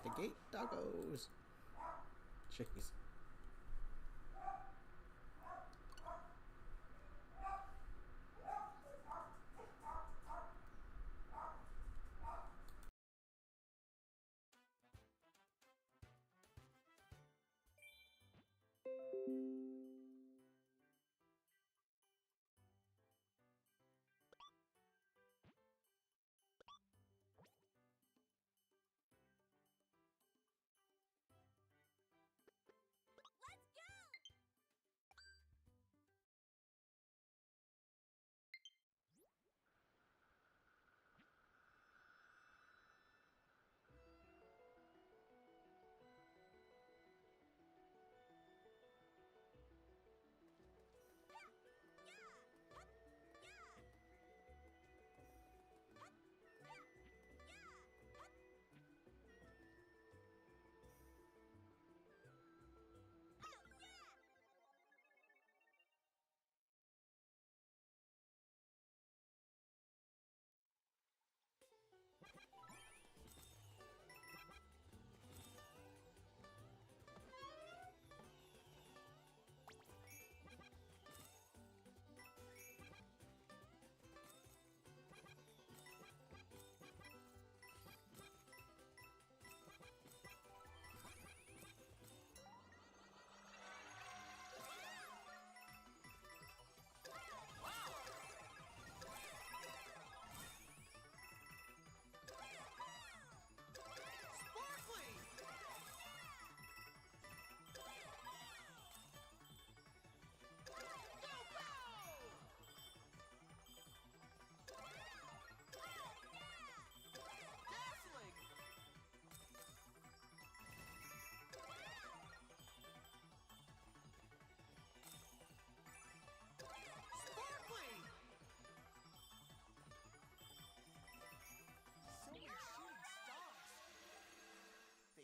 at the gate, doggos. Jeez.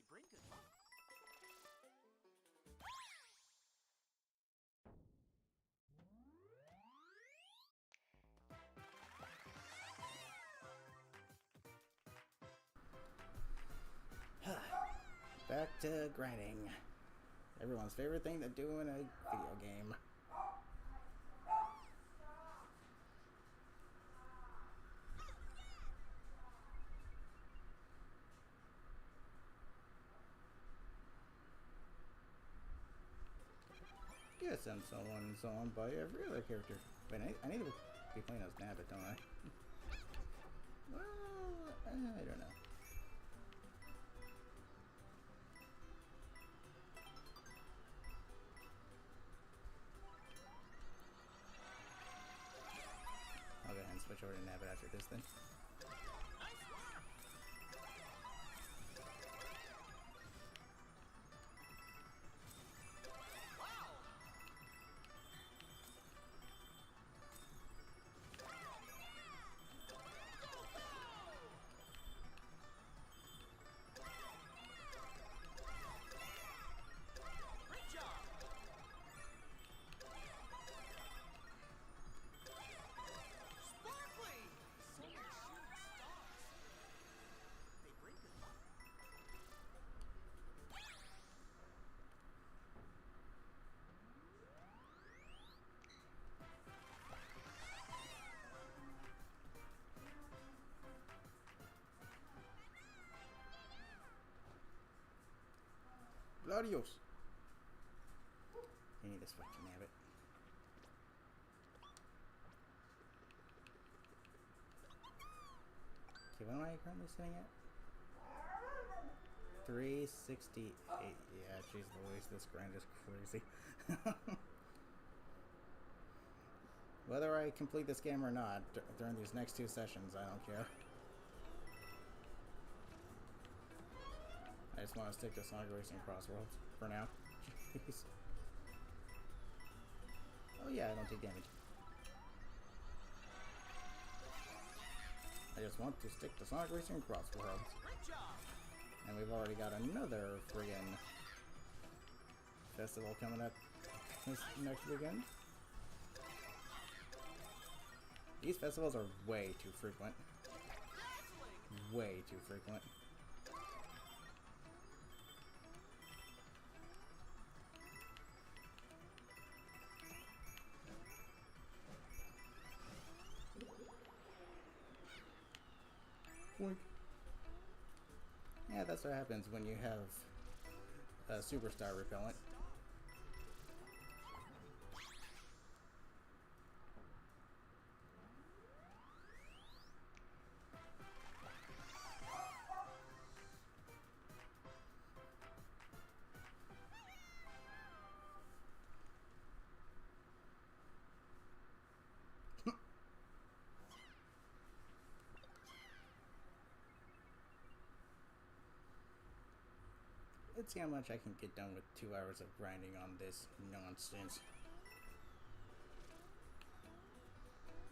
Bring good luck. Back to grinding. Everyone's favorite thing to do in a video game. Yes, I'm so on and so on by every other character. Wait, I need to be playing as Nabbit, don't I? Well, I don't know. I'll go ahead and switch over to Nabbit after this then. Gladios! You need to switch to Nabbit. Okay, what am I currently sitting at? 368. Yeah, jeez Louise, this grind is crazy. Whether I complete this game or not, during these next 2 sessions, I don't care. I just want to stick to Sonic Racing Crossworlds for now. Jeez. Oh yeah, I don't take damage. I just want to stick to Sonic Racing Crossworlds. And we've already got another friggin' festival coming up this next weekend. These festivals are way too frequent. Way too frequent. Boink. Yeah, that's what happens when you have a superstar repellent. Let's see how much I can get done with 2 hours of grinding on this nonsense.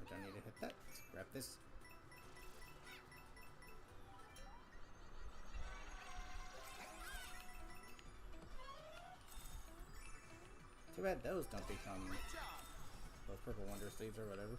I don't need to hit that. Let's grab this. Too bad those don't become those purple wonder seeds or whatever.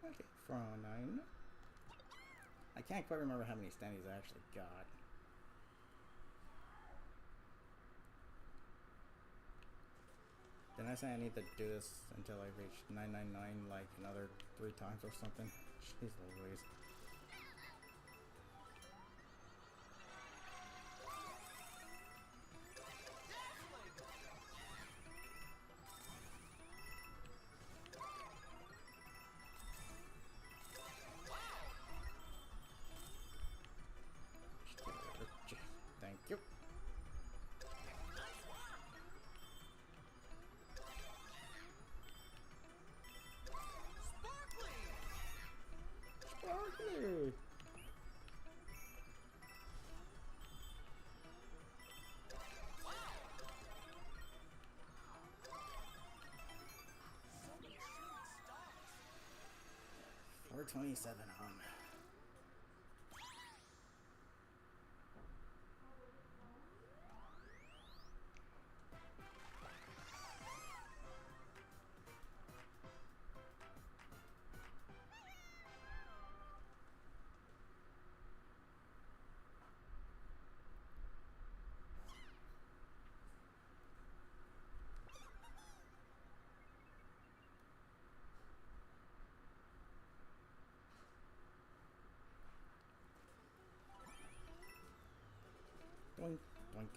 Okay, 409. I can't quite remember how many standees I actually got. Didn't I say I need to do this until I reach 999 like another 3 times or something? Jeez Louise. Thank you. Sparkly! 427 on. Boink, boink.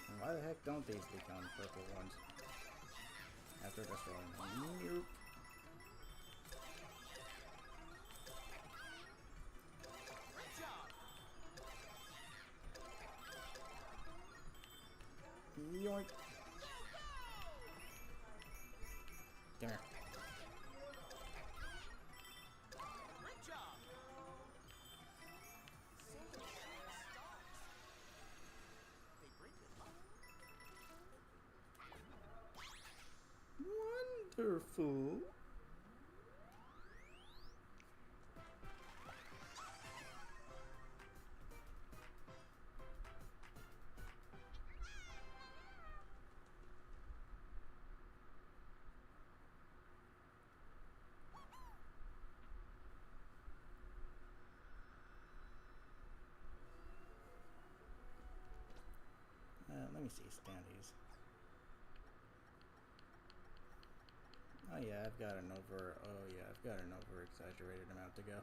And why the heck don't these become purple ones after destroying them? Nope. Yoink. Come here. Great job. Wonderful. Let me see standees. Oh yeah, I've got an over-exaggerated amount to go.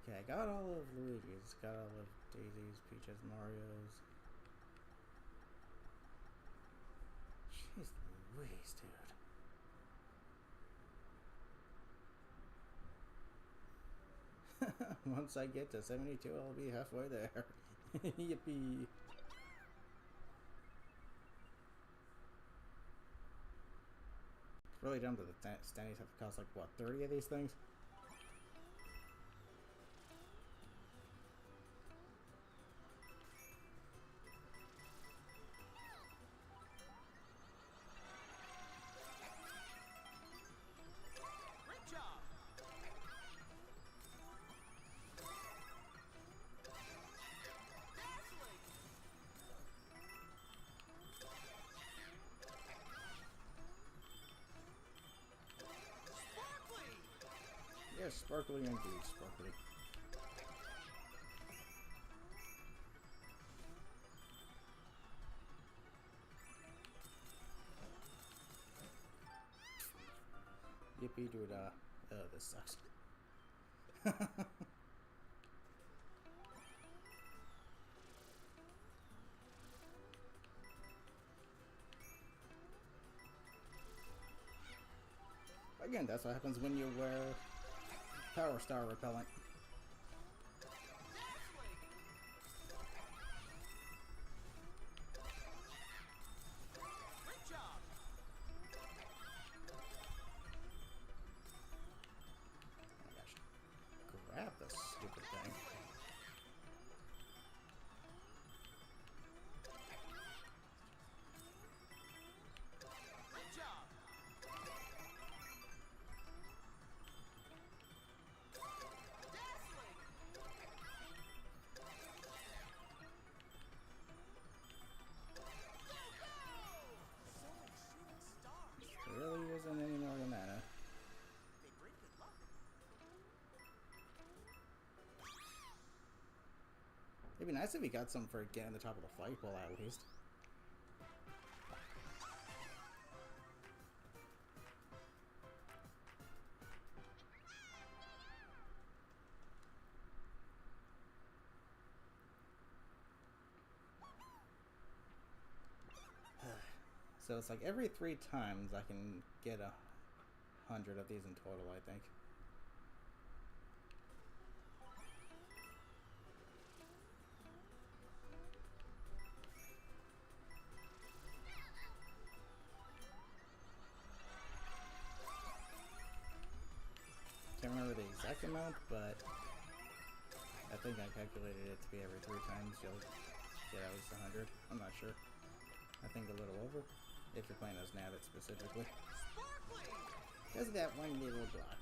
Okay, I got all of Luigi's, got all of Daisy's, Peach's, Mario's. Louise, dude. Once I get to 72, I'll be halfway there. Yippee. Really dumb that the standees have to cost like, what, 30 of these things? Yes, sparkly indeed, sparkly. Yippee doo dah. Oh, this sucks. Again, that's what happens when you wear Power Star repellent. Grab this stupid thing. There really isn't any more than that, huh? It'd be nice if he got some for getting the top of the flagpole at least. So it's like every 3 times I can get 100 of these in total, I think. Can't remember the exact amount, but I think I calculated it to be every 3 times you'll get at least 100. I'm not sure. I think a little over, if you're playing as Nabbit specifically. Because of that one little block.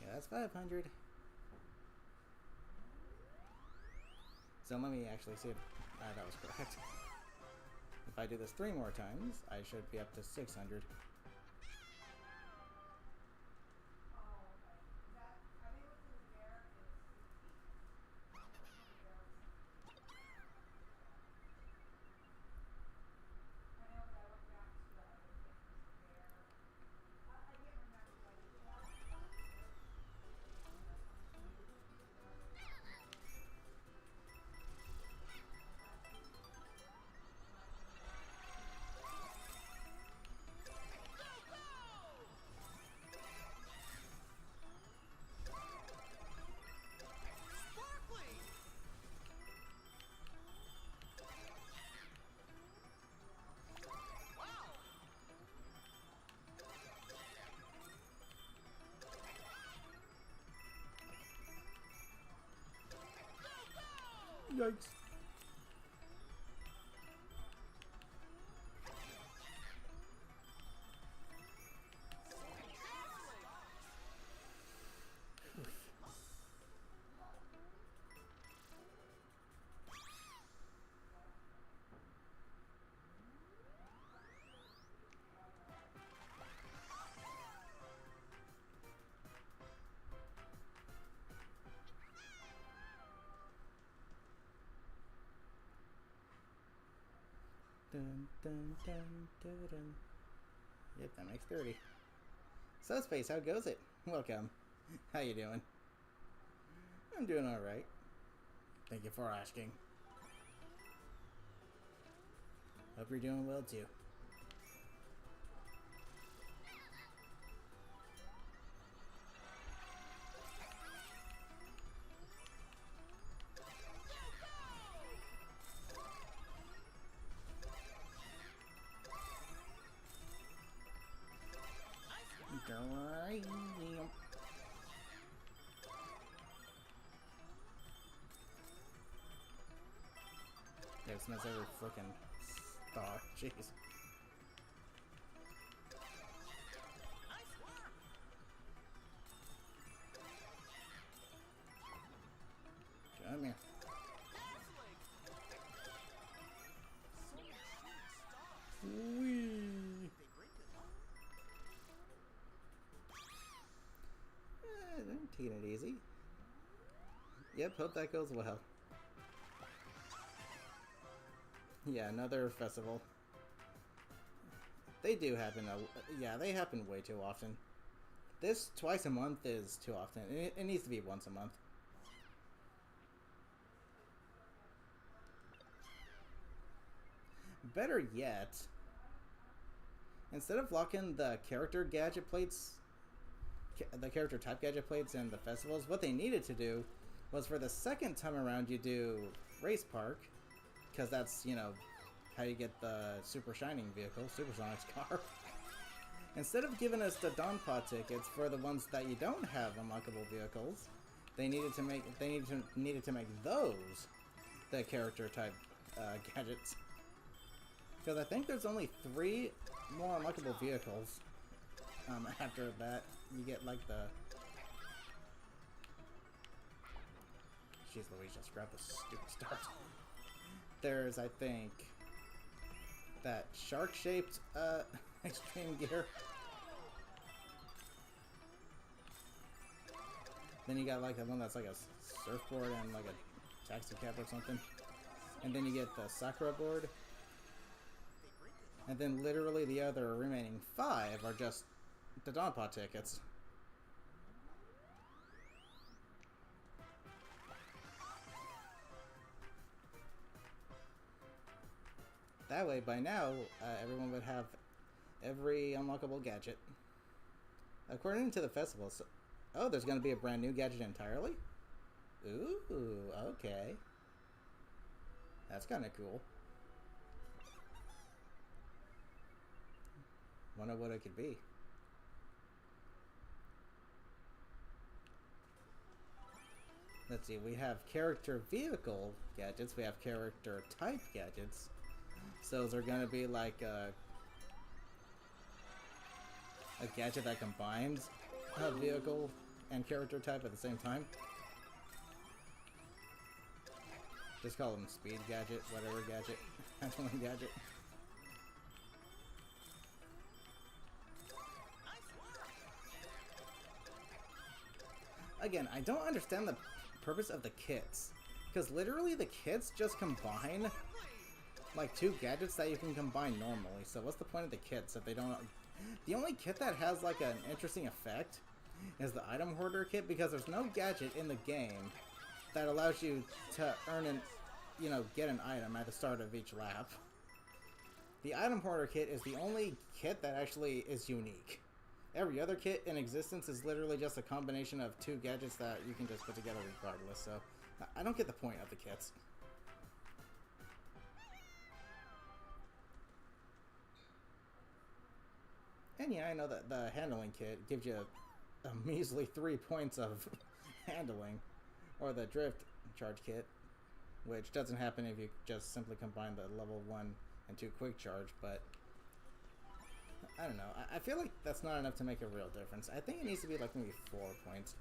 Yeah, that's 500. So let me actually see if that was correct. If I do this 3 more times, I should be up to 600. Yikes. Dun, dun, dun, dun. Yep, that makes 30. So, Space, how goes it? Welcome. How you doing? I'm doing alright. Thank you for asking. Hope you're doing well, too. Yeah, it smells every frickin' star. Jeez. Come here. Whee! I'm taking it easy. Yep, hope that goes well. Yeah, another festival. They do happen. Yeah, they happen way too often. This twice a month is too often. It needs to be once a month. Better yet, instead of locking the character gadget plates, the character type gadget plates in the festivals, what they needed to do was for the second time around you do Race Park, because that's, you know, how you get the Super Shining vehicle, Supersonic's car. Instead of giving us the Donpa tickets for the ones that you don't have unlockable vehicles, they needed to make those the character type gadgets. Because I think there's only 3 more unlockable vehicles. After that, you get like the. Jeez Louise, just grab the stupid stars. There's, I think, that shark-shaped extreme gear. Then you got like the one that's like a surfboard and like a taxi cab or something. And then you get the Sakura board. And then literally the other remaining 5 are just the Donpa tickets. That way, by now, everyone would have every unlockable gadget. According to the festival, so, oh, there's going to be a brand new gadget entirely? Ooh, okay. That's kind of cool. Wonder what it could be. Let's see, we have character vehicle gadgets, we have character type gadgets. So is there gonna be like a gadget that combines a vehicle and character type at the same time? Just call them speed gadget, whatever gadget, handling gadget. Again, I don't understand the purpose of the kits. Because literally the kits just combine like 2 gadgets that you can combine normally. So what's the point of the kits if they don't... The only kit that has like an interesting effect is the item hoarder kit, because there's no gadget in the game that allows you to earn an, you know, get an item at the start of each lap. The item hoarder kit is the only kit that actually is unique. Every other kit in existence is literally just a combination of 2 gadgets that you can just put together regardless, so I don't get the point of the kits. And yeah, I know that the handling kit gives you a measly 3 points of handling, or the drift charge kit, which doesn't happen if you just simply combine the level 1 and 2 quick charge, but I don't know. I feel like that's not enough to make a real difference. I think it needs to be like maybe 4 points.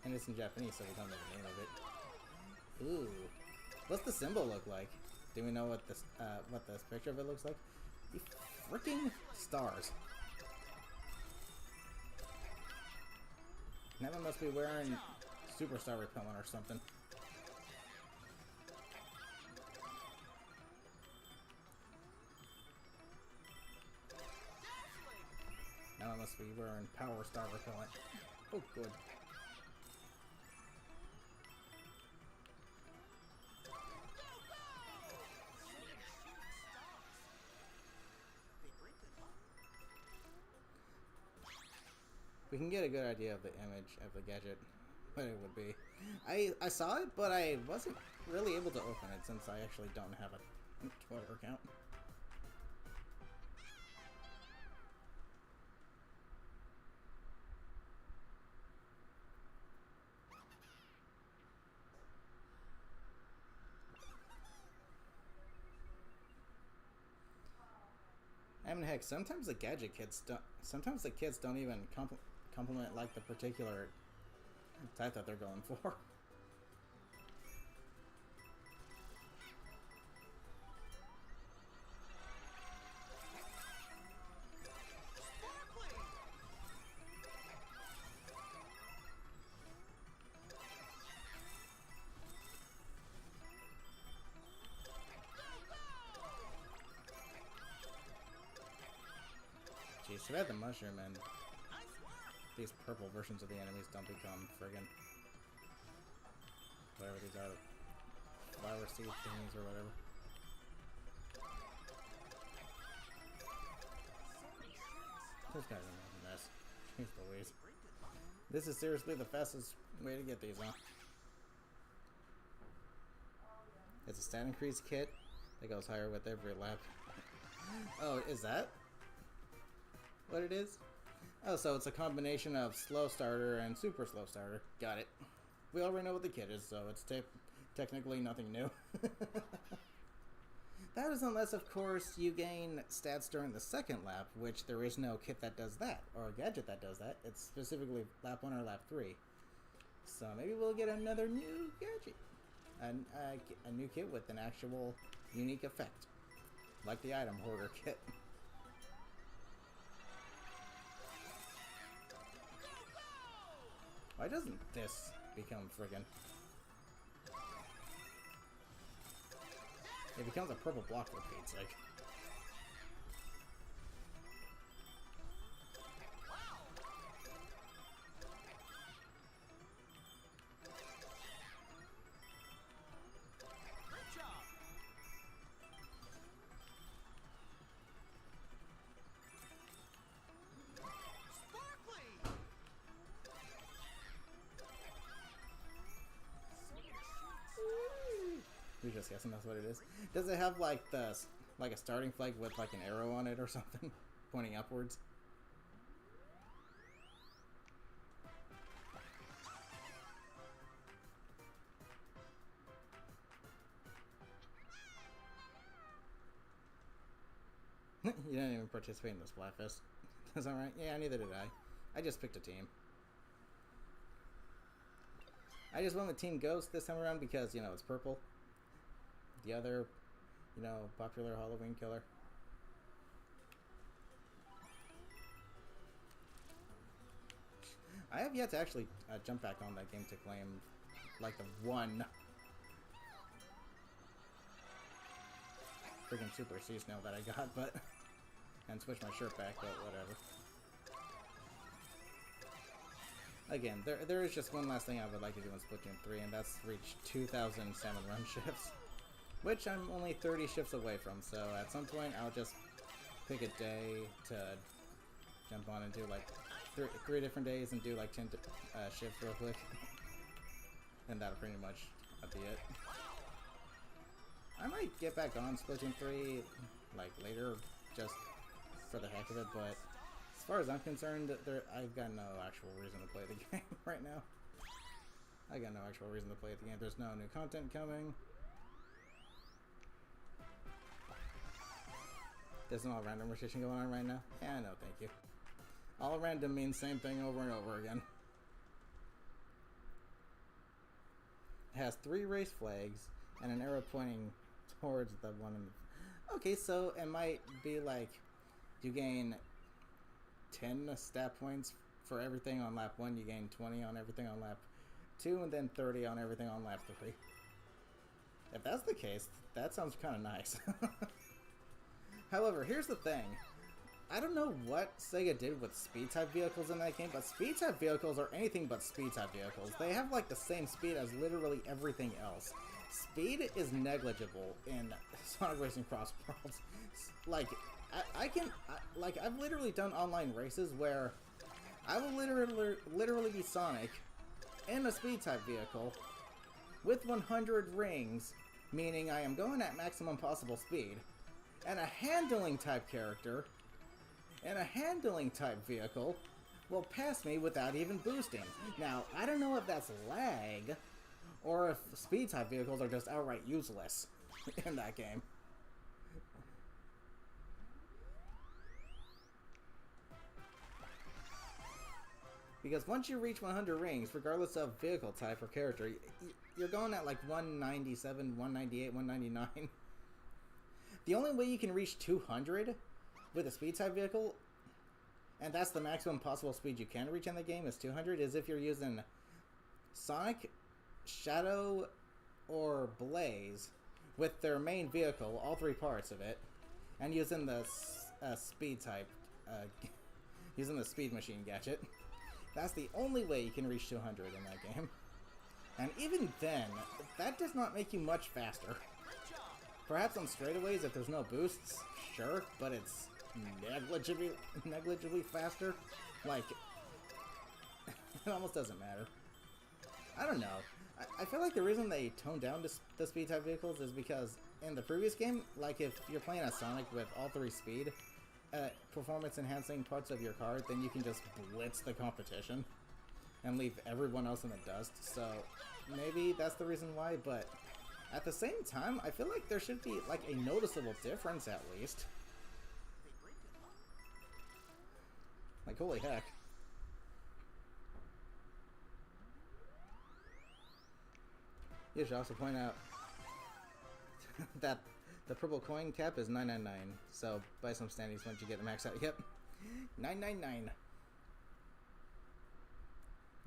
And it's in Japanese, so we don't know the name of it. Ooh. What's the symbol look like? Do we know what this picture of it looks like? The freaking stars. Never must be wearing superstar repellent or something. unless we were in Power Star Repellent. Oh, good. We can get a good idea of the image of the gadget, what it would be. I saw it, but I wasn't really able to open it since I actually don't have a Twitter account. I mean, heck, sometimes the gadget kids don't. Sometimes the kids don't even compliment like the particular type that they're going for. Jeez, too bad the mushroom and these purple versions of the enemies don't become friggin' whatever these are, flower seed thingies or whatever. This guy's a mess. Jeez Louise. This is seriously the fastest way to get these, huh? It's a stat increase kit that goes higher with every lap. Oh, is that what it is? Oh, so it's a combination of slow starter and super slow starter. Got it. We already know what the kit is, so it's technically nothing new. That is unless, of course, you gain stats during the second lap, which there is no kit that does that, or a gadget that does that. It's specifically lap 1 or lap 3. So maybe we'll get another new gadget. A new kit with an actual unique effect. Like the item hoarder kit. Why doesn't this become friggin'? It becomes a purple block for Pete's sake. You're just guessing that's what it is. Does it have like a starting flag with like an arrow on it or something, pointing upwards? You didn't even participate in the Splatfest. Is that right? Yeah, neither did I. I just picked a team. I just went with Team Ghost this time around because, you know, it's purple. The other, you know, popular Halloween killer. I have yet to actually jump back on that game to claim, like, the one freaking Super Sea Snail that I got, but and switch my shirt back, but whatever. Again, there is just one last thing I would like to do in Splatoon 3, and that's reach 2,000 salmon run shifts. Which I'm only 30 shifts away from, so at some point I'll just pick a day to jump on and do like three different days and do like 10 shifts real quick. And that'll pretty much be it. I might get back on Splatoon 3 like later just for the heck of it, but as far as I'm concerned, I've got no actual reason to play the game right now. I got no actual reason to play the game. There's no new content coming. There's an all random rotation going on right now? Yeah, no, thank you. All random means same thing over and over again. It has 3 race flags and an arrow pointing towards the one in the... Okay, so it might be like you gain 10 stat points for everything on lap 1, you gain 20 on everything on lap 2, and then 30 on everything on lap 3. If that's the case, that sounds kind of nice. However, here's the thing. I don't know what Sega did with speed-type vehicles in that game, but speed-type vehicles are anything but speed-type vehicles. They have, like, the same speed as literally everything else. Speed is negligible in Sonic Racing Cross Worlds. Like, I've literally done online races where I will literally be Sonic in a speed-type vehicle with 100 rings, meaning I am going at maximum possible speed, and a handling-type character in a handling-type vehicle will pass me without even boosting. Now, I don't know if that's lag, or if speed-type vehicles are just outright useless in that game. Because once you reach 100 rings, regardless of vehicle type or character, you're going at like 197, 198, 199. The only way you can reach 200 with a speed-type vehicle, and that's the maximum possible speed you can reach in the game, is 200, is if you're using Sonic, Shadow, or Blaze with their main vehicle, all three parts of it, and using the speed-type, using the speed machine gadget. That's the only way you can reach 200 in that game. And even then, that does not make you much faster. Perhaps on straightaways, if there's no boosts, sure, but it's negligibly faster. Like, it almost doesn't matter. I don't know. I feel like the reason they toned down the speed-type vehicles is because in the previous game, like if you're playing as Sonic with all three speed, performance-enhancing parts of your card, then you can just blitz the competition and leave everyone else in the dust. So maybe that's the reason why, but at the same time, I feel like there should be like a noticeable difference at least. Like, holy heck. You should also point out that the purple coin cap is 999, so buy some standees once you get the max out. Yep, 999.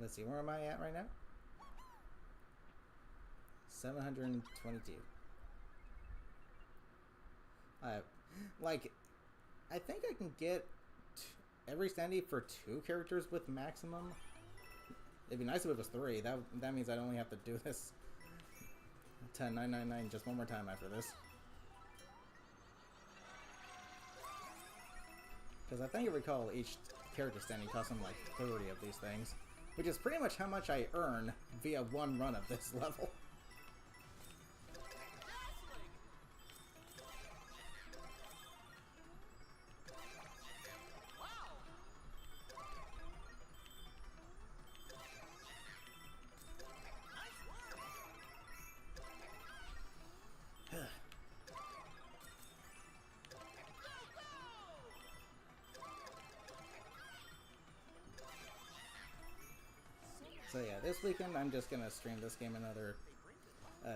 Let's see, where am I at right now? 722. Like, I think I can get every standee for 2 characters with maximum. It'd be nice if it was 3. That means I'd only have to do this 999 just one more time after this. Because I think I recall each character standing costing like 30 of these things, which is pretty much how much I earn via one run of this level. So yeah, this weekend I'm just gonna stream this game another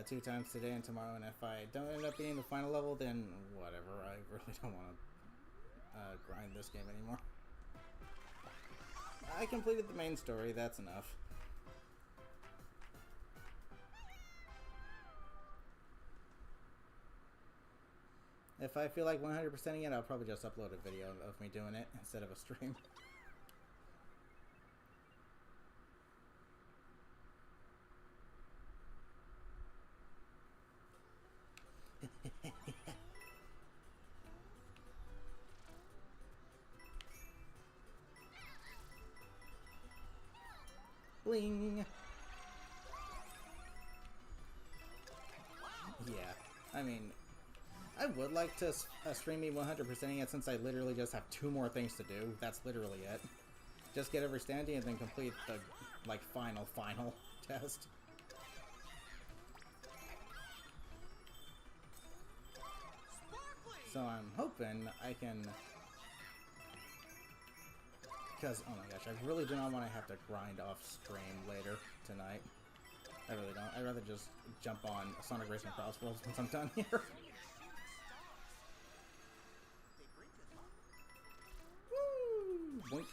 2 times today and tomorrow, and if I don't end up being the final level, then whatever. I really don't want to grind this game anymore. I completed the main story, that's enough. If I feel like 100%ing it, I'll probably just upload a video of me doing it instead of a stream. Bling! Yeah, I mean, I would like to stream me 100%ing it since I literally just have 2 more things to do. That's literally it. Just get every standee and then complete the, like, final test. So I'm hoping I can... Because, oh my gosh, I really do not want to have to grind off stream later tonight. I really don't. I'd rather just jump on Sonic Racing Cross Worlds once I'm done here. Woo! Boink.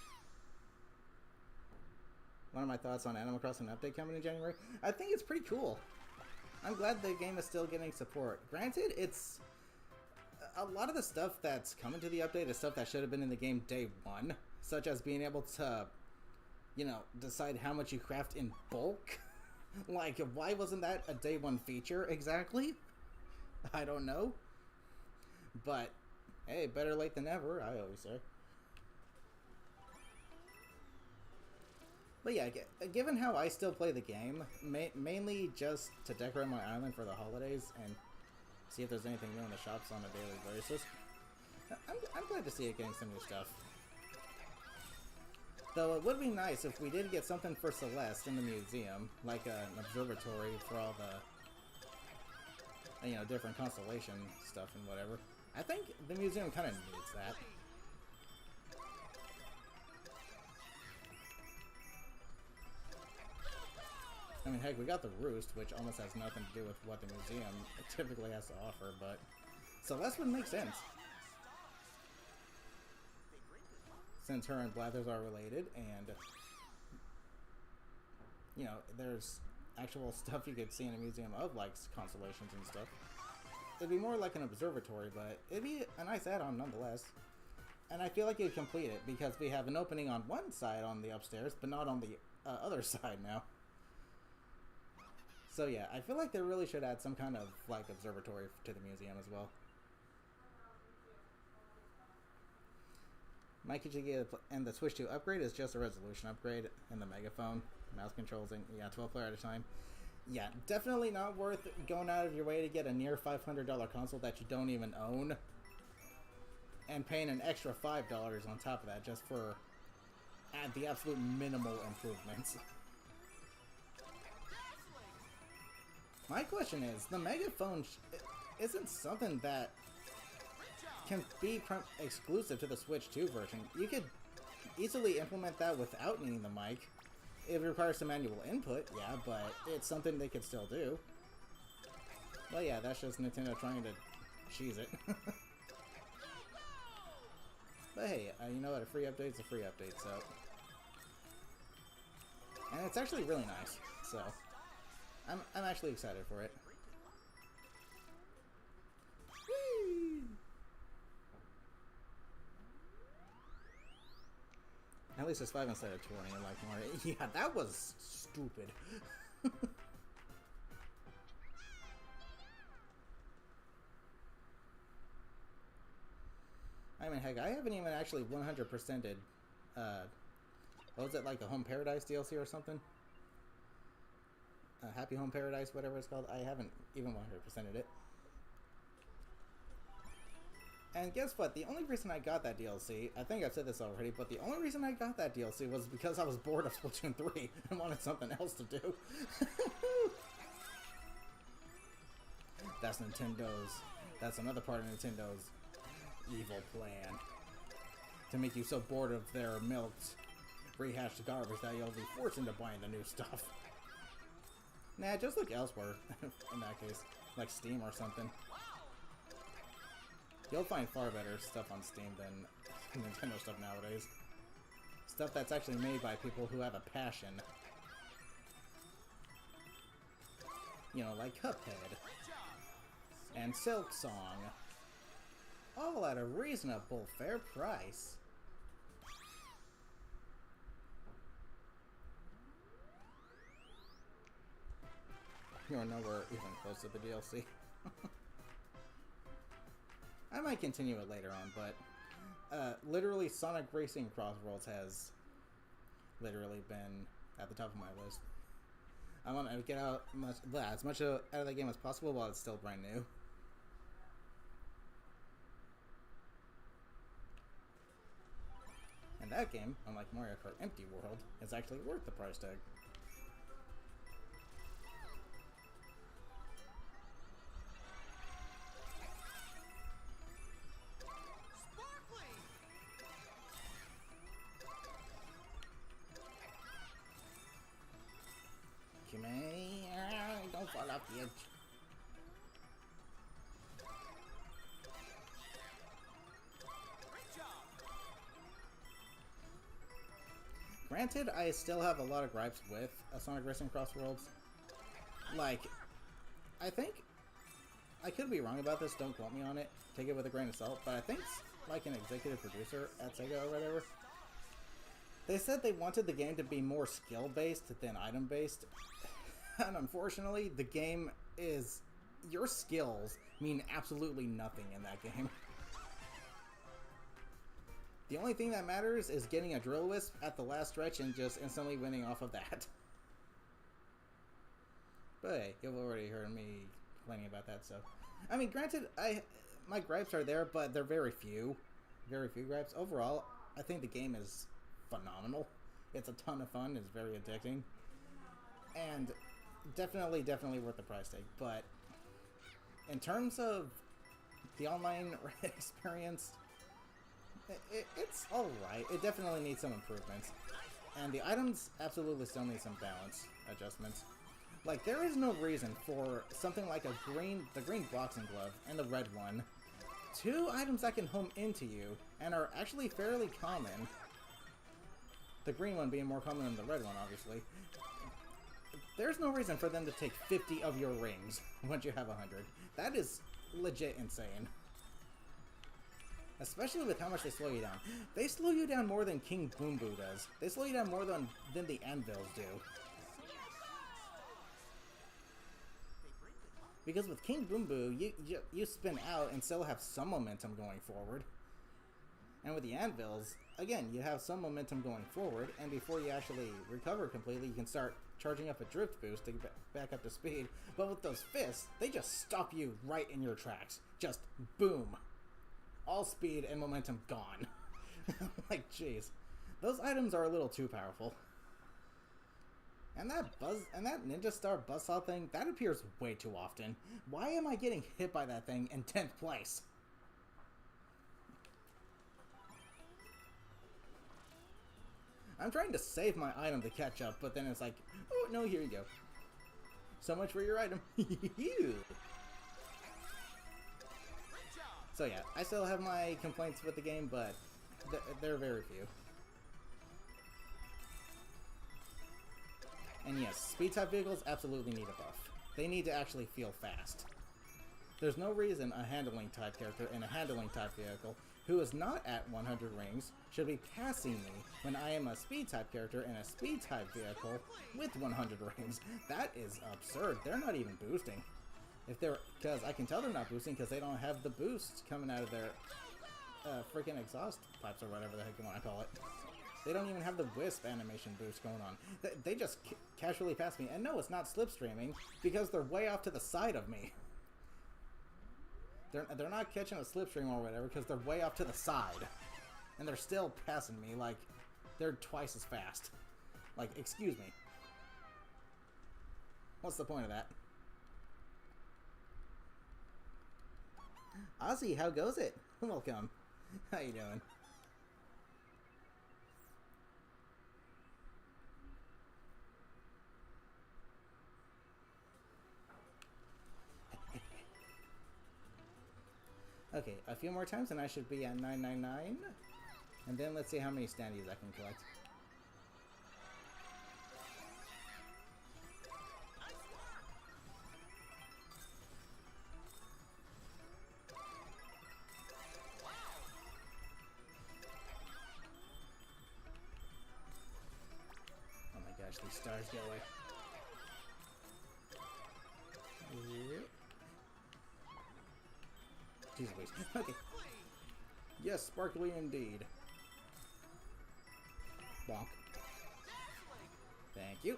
One of my thoughts on Animal Crossing update coming in January. I think it's pretty cool. I'm glad the game is still getting support. Granted, it's... a lot of the stuff that's coming to the update is stuff that should have been in the game day one, such as being able to, you know, decide how much you craft in bulk. Like, why wasn't that a day one feature exactly? I don't know. But, hey, better late than never, I always say. But yeah, given how I still play the game, mainly just to decorate my island for the holidays and see if there's anything new in the shops on a daily basis, I'm glad to see it getting some new stuff. Though it would be nice if we did get something for Celeste in the museum, like an observatory for all the, you know, different constellation stuff and whatever. I think the museum kind of needs that. I mean, heck, we got the Roost, which almost has nothing to do with what the museum typically has to offer, but Celeste would make sense. Since her and Blathers are related, and, you know, there's actual stuff you could see in a museum of, like, constellations and stuff. It'd be more like an observatory, but it'd be a nice add-on nonetheless. And I feel like you'd complete it, because we have an opening on one side on the upstairs, but not on the other side now. So yeah, I feel like they really should add some kind of, like, observatory to the museum as well. My Kichigi and the Switch 2 upgrade is just a resolution upgrade and the megaphone, mouse controls, and yeah, 12 player at a time. Yeah, definitely not worth going out of your way to get a near $500 console that you don't even own, and paying an extra $5 on top of that just for the absolute minimal improvements. My question is, the megaphone isn't something that can be exclusive to the Switch 2 version. You could easily implement that without needing the mic. It requires some manual input, yeah, but it's something they could still do. Well, yeah, that's just Nintendo trying to cheese it. But hey, you know what? A free update's a free update, so... And it's actually really nice, so... I'm actually excited for it. Whee! At least it's 5 instead of 20, like Mario. Yeah, that was stupid. I mean, heck, I haven't even actually 100%ed, what was it, like the Home Paradise DLC or something? Happy Home Paradise, whatever it's called. I haven't even 100%ed it. And guess what? The only reason I got that DLC, I think I've said this already, but the only reason I got that DLC was because I was bored of Splatoon 3 and wanted something else to do. That's another part of Nintendo's evil plan. To make you so bored of their milked, rehashed garbage that you'll be forced into buying the new stuff. Nah, just look elsewhere, in that case. Like Steam or something. You'll find far better stuff on Steam than Nintendo stuff nowadays. Stuff that's actually made by people who have a passion. You know, like Cuphead. And Silk Song. All at a reasonable, fair price. You're nowhere even close to the DLC. I might continue it later on, but literally Sonic Racing Crossworlds has literally been at the top of my list. I want to get out as much out of the game as possible while it's still brand new. And that game, unlike Mario Kart Empty World, is actually worth the price tag. Don't fall off the edge. Granted, I still have a lot of gripes with Sonic Racing Crossworlds. Like, I think I could be wrong about this, don't quote me on it. Take it with a grain of salt, but I think it's like an executive producer at Sega or whatever. They said they wanted the game to be more skill-based than item-based. And unfortunately, the game is... Your skills mean absolutely nothing in that game. The only thing that matters is getting a drill wisp at the last stretch and just instantly winning off of that. But hey, you've already heard me complaining about that, so... I mean, granted, my gripes are there, but they're very few. Very few gripes. Overall, I think the game is phenomenal. It's a ton of fun, it's very addicting. And definitely worth the price tag, but... In terms of the online experience... It's alright. It definitely needs some improvements. And the items absolutely still need some balance adjustments. Like, there is no reason for something like the green boxing glove and the red one, two items that can home into you and are actually fairly common. The green one being more common than the red one, obviously. There's no reason for them to take 50 of your rings once you have 100. That is legit insane. Especially with how much they slow you down. They slow you down more than King Boom Boo does. They slow you down more than the anvils do. Because with King Boom Boo, you spin out and still have some momentum going forward. And with the anvils, again, you have some momentum going forward, and before you actually recover completely, you can start charging up a drift boost to get back up to speed. But with those fists, they just stop you right in your tracks. Just boom. All speed and momentum gone. Like, jeez. Those items are a little too powerful. And that Ninja Star Buzzsaw thing, that appears way too often. Why am I getting hit by that thing in 10th place? I'm trying to save my item to catch up, but then it's like, oh, no, here you go. So much for your item. So yeah, I still have my complaints with the game, but they're very few. And yes, speed-type vehicles absolutely need a buff. They need to actually feel fast. There's no reason a handling-type character in a handling-type vehicle who is not at 100 rings should be passing me when I am a speed-type character in a speed-type vehicle with 100 rings. That is absurd. They're not even boosting. Because I can tell they're not boosting because they don't have the boost coming out of their freaking exhaust pipes or whatever the heck you want to call it. They don't even have the wisp animation boost going on. They just casually pass me. And no, it's not slipstreaming because they're way off to the side of me. They're not catching a slipstream or whatever because they're way off to the side. And they're still passing me like they're twice as fast. Like, excuse me. What's the point of that? Ozzy, how goes it? Welcome. How you doing? Okay, a few more times and I should be at 999. And then let's see how many standees I can collect. Oh my gosh, these stars go away. Yep. Jeez Louise. Okay. Yes, sparkly indeed. Bonk. Thank you.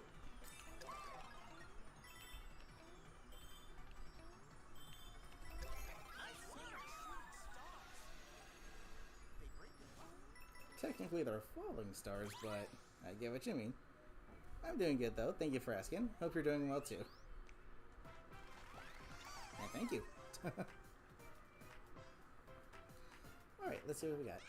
Technically they're falling stars, but I get what you mean. I'm doing good though, thank you for asking. Hope you're doing well too. And thank you. Alright, let's see what we got.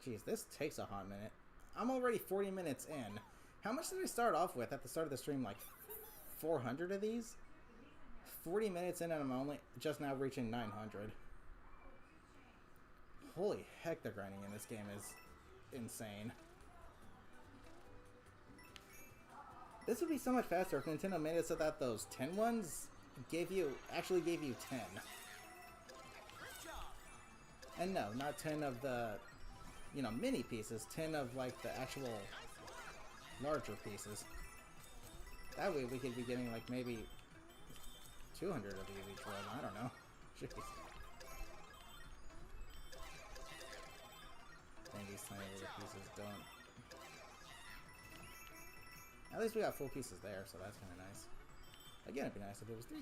Jeez, this takes a hot minute. I'm already 40 minutes in. How much did I start off with at the start of the stream? Like 400 of these? 40 minutes in and I'm only just now reaching 900. Holy heck, the grinding in this game is insane. This would be so much faster if Nintendo made it so that those 10 ones actually gave you 10. And no, not 10 of the, you know, mini pieces, 10 of like the actual larger pieces. That way we could be getting like maybe 200 of these each run, I don't know. Jeez. I think these tiny little pieces don't... At least we got full pieces there, so that's kind of nice. Again, it'd be nice if it was 3.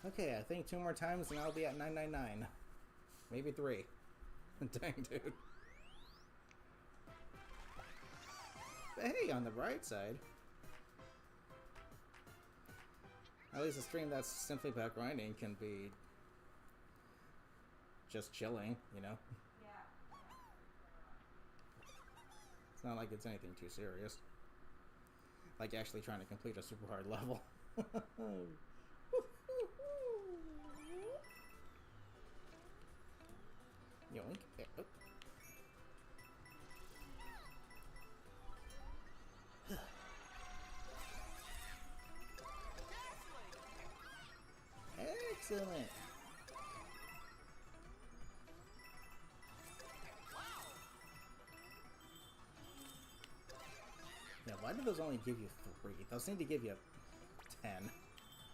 Okay, I think 2 more times and I'll be at 999. Maybe 3. Dang, dude. But hey, on the bright side, at least a stream that's simply about grinding can be just chilling, you know? It's not like it's anything too serious. Like actually trying to complete a super hard level. Yoink. Oh. Excellent. Yeah, why do those only give you 3? Those seem to give you 10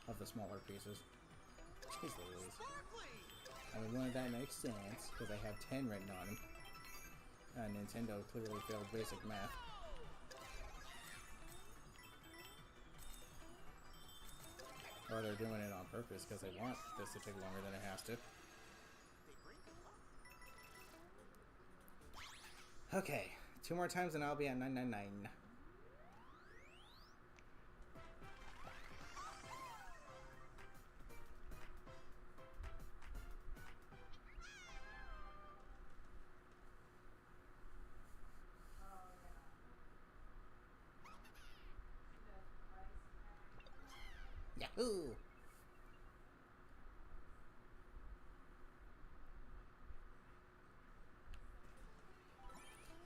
of the smaller pieces. Jeez Louise. I mean, one of that makes sense, because I have 10 written on them. Nintendo clearly failed basic math. Or they're doing it on purpose, because they want this to take longer than it has to. Okay, 2 more times and I'll be at 999. Yahoo!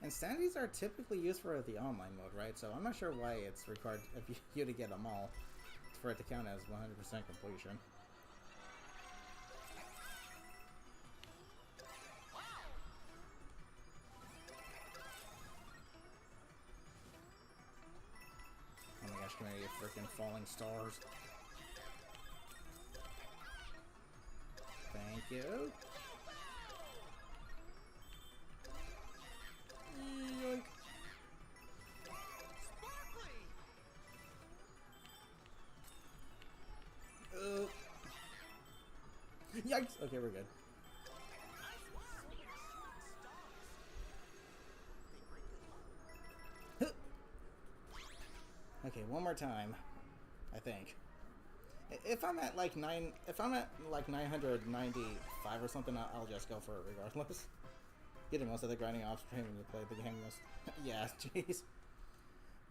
And sanities are typically used for the online mode, right? So I'm not sure why it's required of you to get them all for it to count as 100% completion. Oh my gosh, community of freaking falling stars. Thank you. Yoink. Yikes! Okay, we're good. Okay, one more time. I think. If I'm at like 995 or something, I'll just go for it regardless. Getting most of the grinding off stream when you play the game most. Yeah, jeez.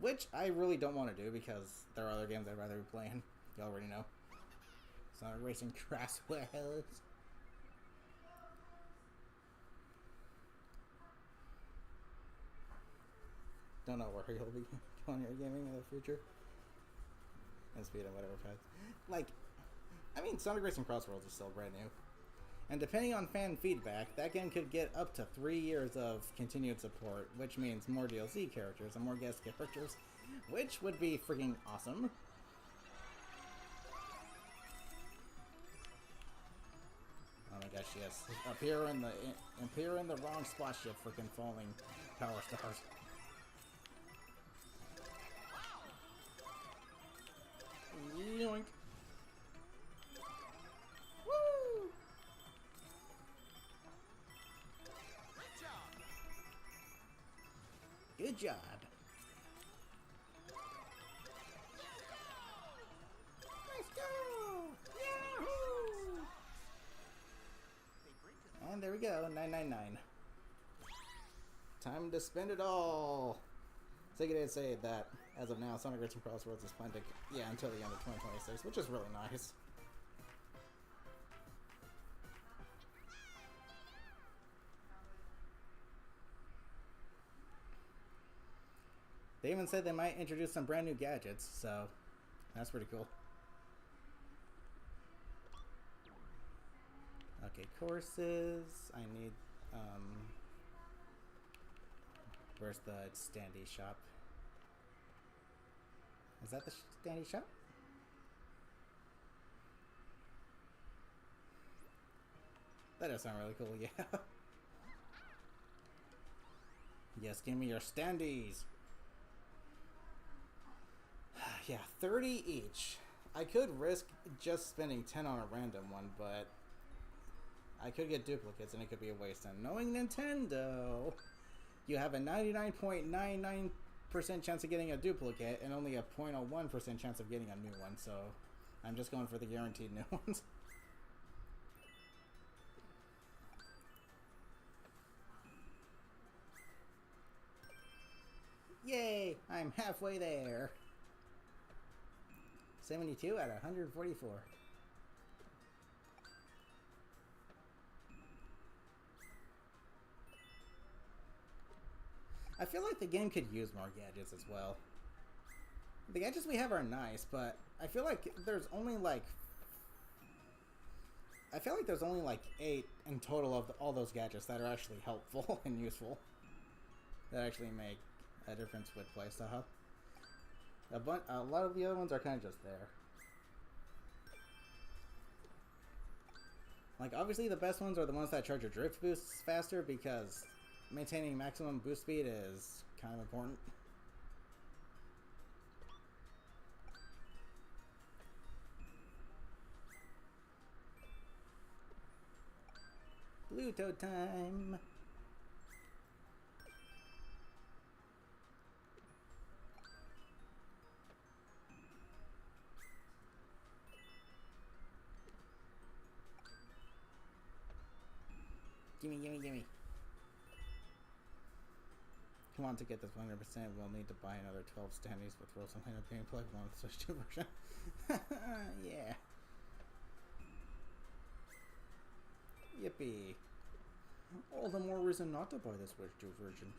Which I really don't want to do because there are other games I'd rather be playing. You already know. Sonic Racing Crosswells. Don't know where you'll be on your gaming in the future. And speed and whatever path. Like, I mean, Sonic Racing Crossworlds is still brand new. And depending on fan feedback, that game could get up to 3 years of continued support, which means more DLC characters and more guest characters, which would be freaking awesome. Oh my gosh, yes. Appear in the wrong spot, shit, freaking falling power stars. Yoink. Woo! Good job. Let's go! Yahoo! And there we go, 999. Time to spend it all. Sega did say that, as of now, Sonic Racing Crossworlds is planned to, until the end of 2026, which is really nice. They even said they might introduce some brand new gadgets, so that's pretty cool. Okay, courses. I need, where's the standee shop? Is that the standee shop? That does sound really cool, yeah. Yes, give me your standees. Yeah, 30 each. I could risk just spending 10 on a random one, but I could get duplicates and it could be a waste. And knowing Nintendo, you have a 99.99% chance of getting a duplicate and only a 0.01% chance of getting a new one, so I'm just going for the guaranteed new ones. Yay! I'm halfway there. 72 out of 144. I feel like the game could use more gadgets as well. The gadgets we have are nice, but I feel like there's only like 8 in total of all those gadgets that are actually helpful and useful. That actually make a difference with playstyle. A lot of the other ones are kind of just there. Like, obviously the best ones are the ones that charge your drift boosts faster, because maintaining maximum boost speed is kind of important. Bluto time! Gimme, gimme, gimme. Come on, to get this 100%, we'll need to buy another 12 standees with Roll Some Hand gameplay on the Switch 2 version. Yeah. Yippee. All the more reason not to buy the Switch 2 version.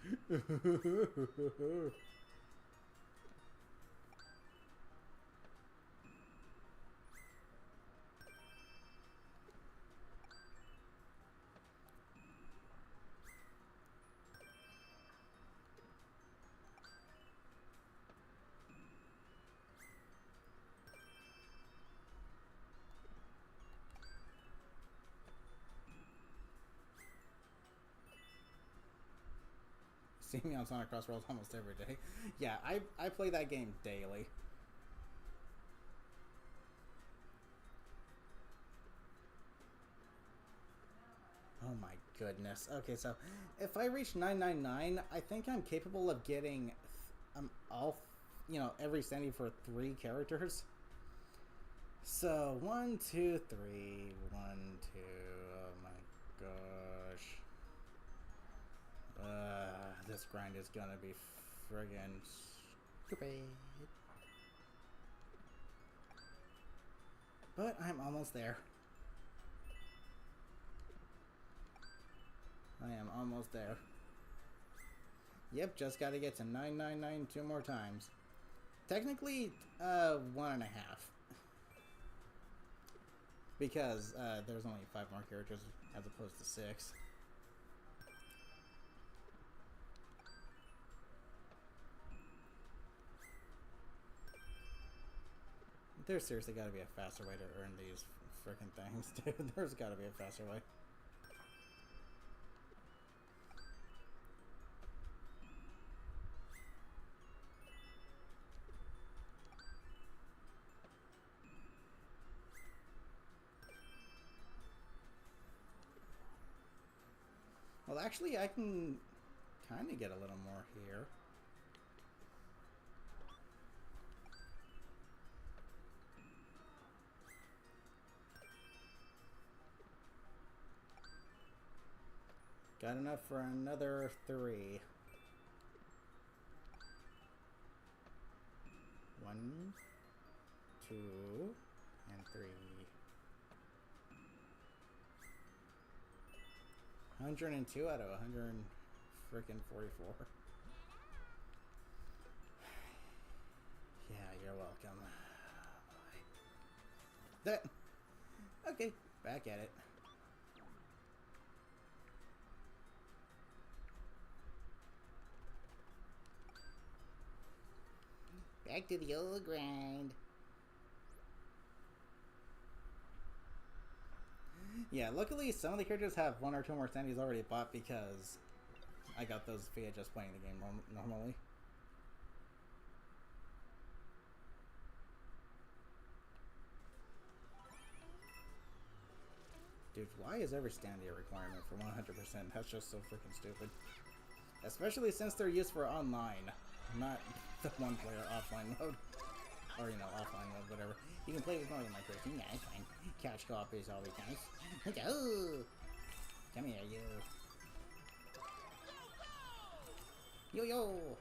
See me on Sonic Crossroads almost every day. Yeah, I play that game daily. Oh my goodness. Okay, so if I reach 999, I think I'm capable of getting every standing for 3 characters. So 1, 2, 3, 1, 2. Oh my gosh. This grind is gonna be friggin' stupid. But I'm almost there. I am almost there. Yep, just gotta get to 999 2 more times. Technically, 1.5. Because there's only 5 more characters as opposed to 6. There's seriously gotta be a faster way to earn these frickin' things, dude. There's gotta be a faster way. Well, actually, I can kind of get a little more here. Got enough for another 3. 1, 2, and 3. 102 out of 144. outcome. That. Okay, back at it. Back to the old grind. Yeah, luckily some of the characters have one or two more standees already bought because I got those via just playing the game normally. Dude, why is every standee a requirement for 100%? That's just so freaking stupid. Especially since they're used for online, not the one-player offline mode. Or, you know, offline mode, whatever. You can play with more than one person. Yeah, it's fine. Couch co-op is always nice. Oh! Come here, you. Yo-yo!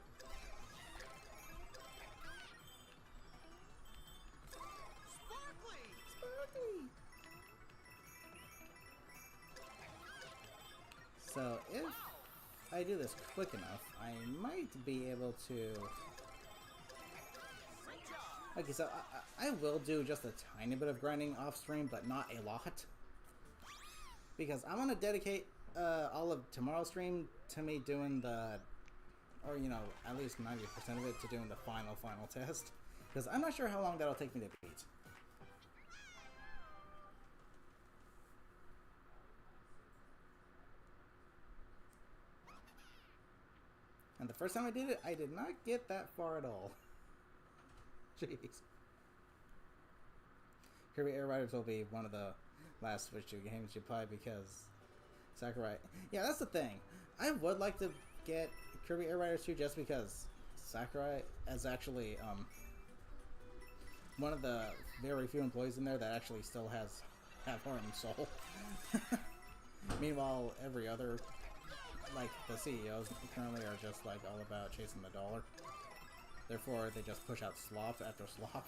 Sparkly! Sparkly! So, if I do this quick enough, I might be able to... Okay, so I will do just a tiny bit of grinding off stream, but not a lot. Because I want to dedicate all of tomorrow's stream to me doing the... Or, you know, at least 90% of it to doing the final test. Because I'm not sure how long that'll take me to beat. And the first time I did it, I did not get that far at all. Jeez. Kirby Air Riders will be one of the last Switch 2 games you play because Sakurai... Yeah, that's the thing. I would like to get Kirby Air Riders 2 just because Sakurai is actually one of the very few employees in there that actually still have heart and soul. Meanwhile, every other... Like, the CEOs currently are just, like, all about chasing the dollar. Therefore, they just push out slop after slop.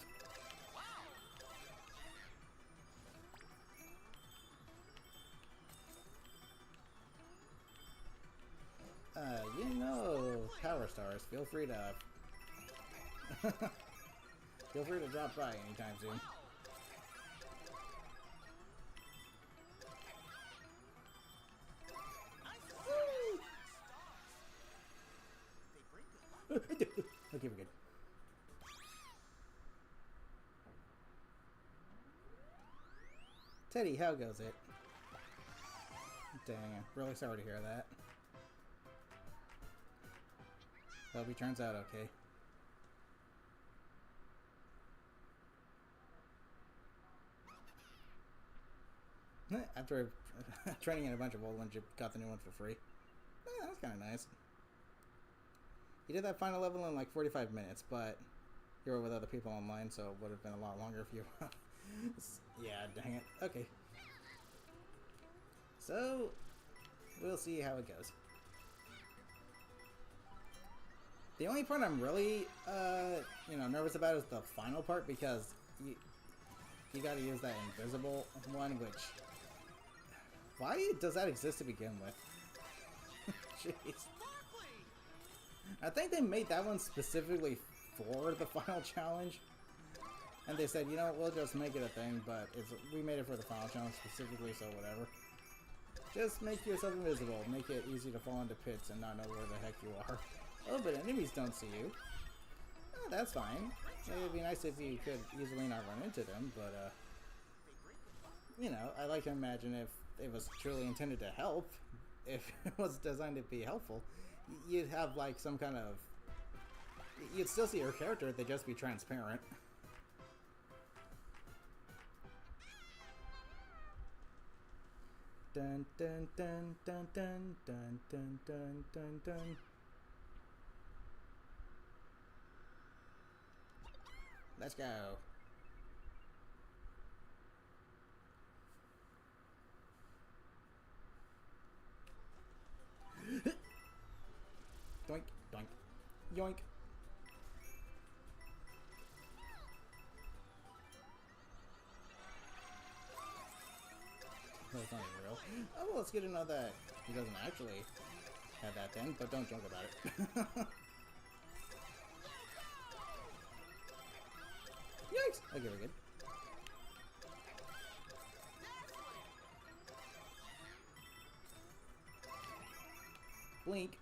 You know, Power Stars, feel free to... feel free to drop by anytime soon. Okay, we're good. Teddy, how goes it? Dang, I'm really sorry to hear that. Hope he turns out okay. After training in a bunch of old ones, you got the new one for free. Yeah, that's kind of nice. You did that final level in like 45 minutes, but you were with other people online, so it would have been a lot longer if you... Yeah, dang it. Okay. So, we'll see how it goes. The only part I'm really, you know, nervous about is the final part, because you gotta use that invisible one, which... Why does that exist to begin with? Jeez. I think they made that one specifically for the final challenge. And they said, you know, we'll just make it a thing, but we made it for the final challenge specifically, so whatever. Just make yourself invisible. Make it easy to fall into pits and not know where the heck you are. Oh, but enemies don't see you. Oh, that's fine. It'd be nice if you could easily not run into them, but, you know, I like to imagine if it was truly intended to help, if it was designed to be helpful, you'd have, like, some kind of... You'd still see your character, they'd just be transparent. Dun dun dun dun dun dun dun dun dun dun. Let's go. Doink, doink, yoink. That's not even real. Oh, well, it's good to know that he doesn't actually have that then, but don't joke about it. Thanks! Okay, we're good. Blink.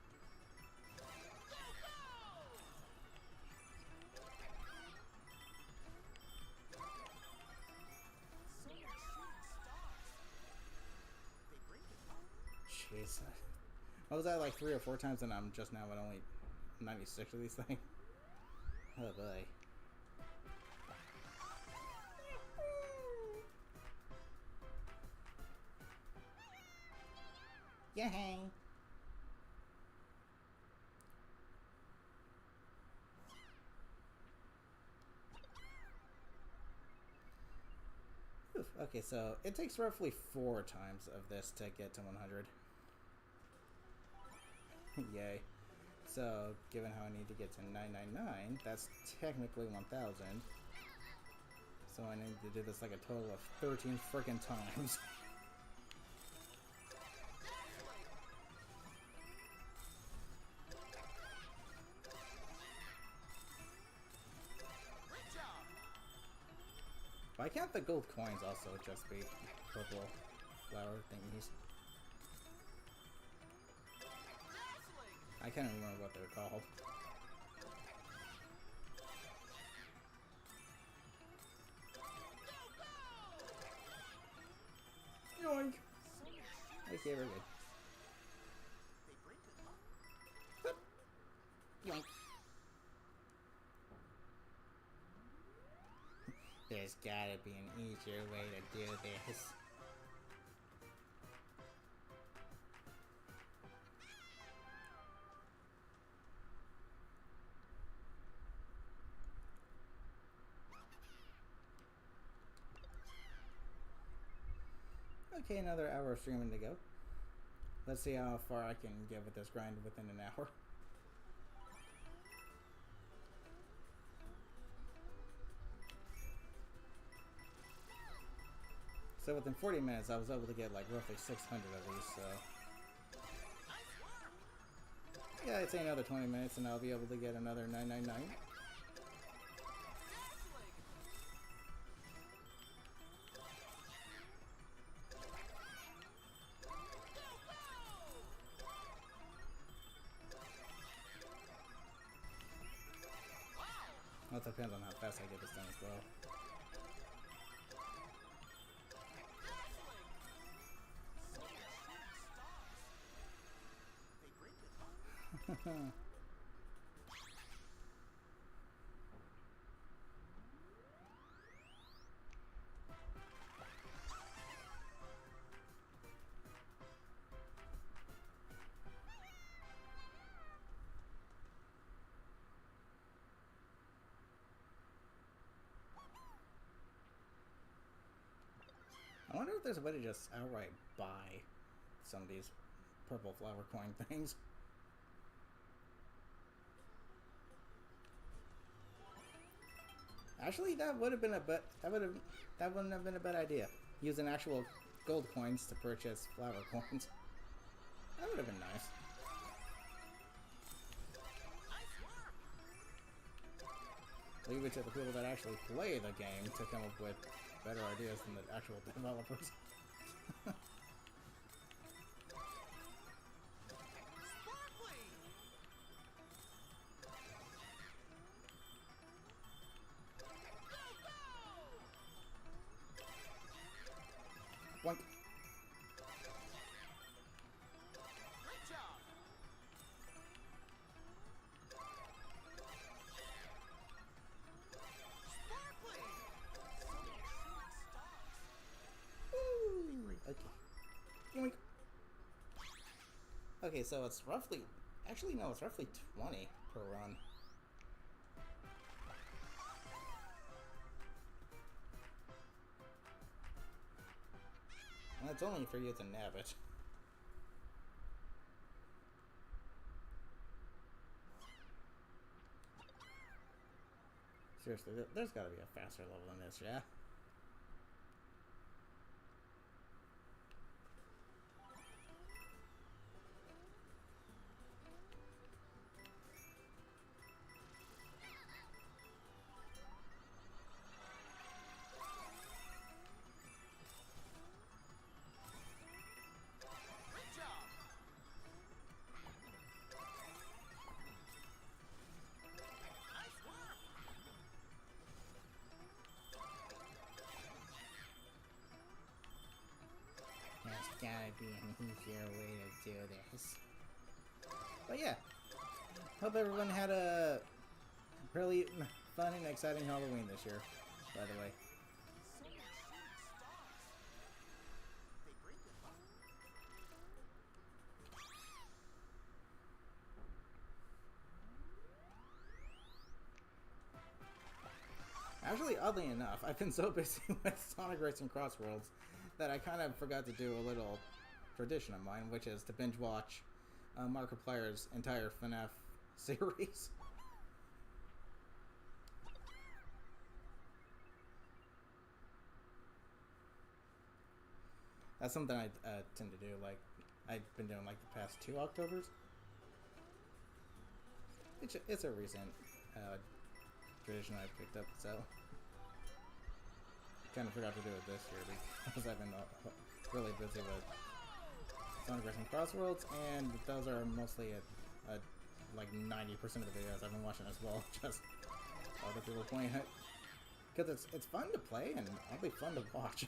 Jeez. What was that, like 3 or 4 times, and I'm just now at only 96 of these things? Oh boy. Yay! Okay, so it takes roughly 4 times of this to get to 100. Yay. So, given how I need to get to 999, that's technically 1000. So I need to do this like a total of 13 frickin' times. Why can't the gold coins also just be purple flower thingies? I can't even remember what they're called. Yoink! Okay, we're good. Yoink! There's gotta be an easier way to do this. Okay, another hour of streaming to go. Let's see how far I can get with this grind within an hour. So within 40 minutes, I was able to get like roughly 600 of these, so... Yeah, I'd say another 20 minutes and I'll be able to get another 999. Well, it depends on how fast I get this done as well. I wonder if there's a way to just outright buy some of these purple flower coin things. Actually, that would have been that wouldn't have been a bad idea. Using actual gold coins to purchase flower coins. That would have been nice. Leave it to the people that actually play the game to come up with better ideas than the actual developers. Boink. Okay. Okay, so it's roughly... Actually, no, it's roughly 20 per run. And that's only for you to nab it. Seriously, there's gotta be a faster level than this, yeah? gotta be an easier way to do this. But yeah, hope everyone had a really fun and exciting Halloween this year, by the way. Actually, oddly enough, I've been so busy with Sonic Racing Crossworlds that I kind of forgot to do a little tradition of mine, which is to binge watch Markiplier's entire FNAF series. That's something I tend to do. Like, I've been doing like the past 2 Octobers. It's a recent tradition I picked up, so kind of forgot to do it this year because I've been really busy with Sonic Racing Crossworlds, and those are mostly like 90% of the videos I've been watching as well, just other people playing it. Because it's fun to play and oddly fun to watch.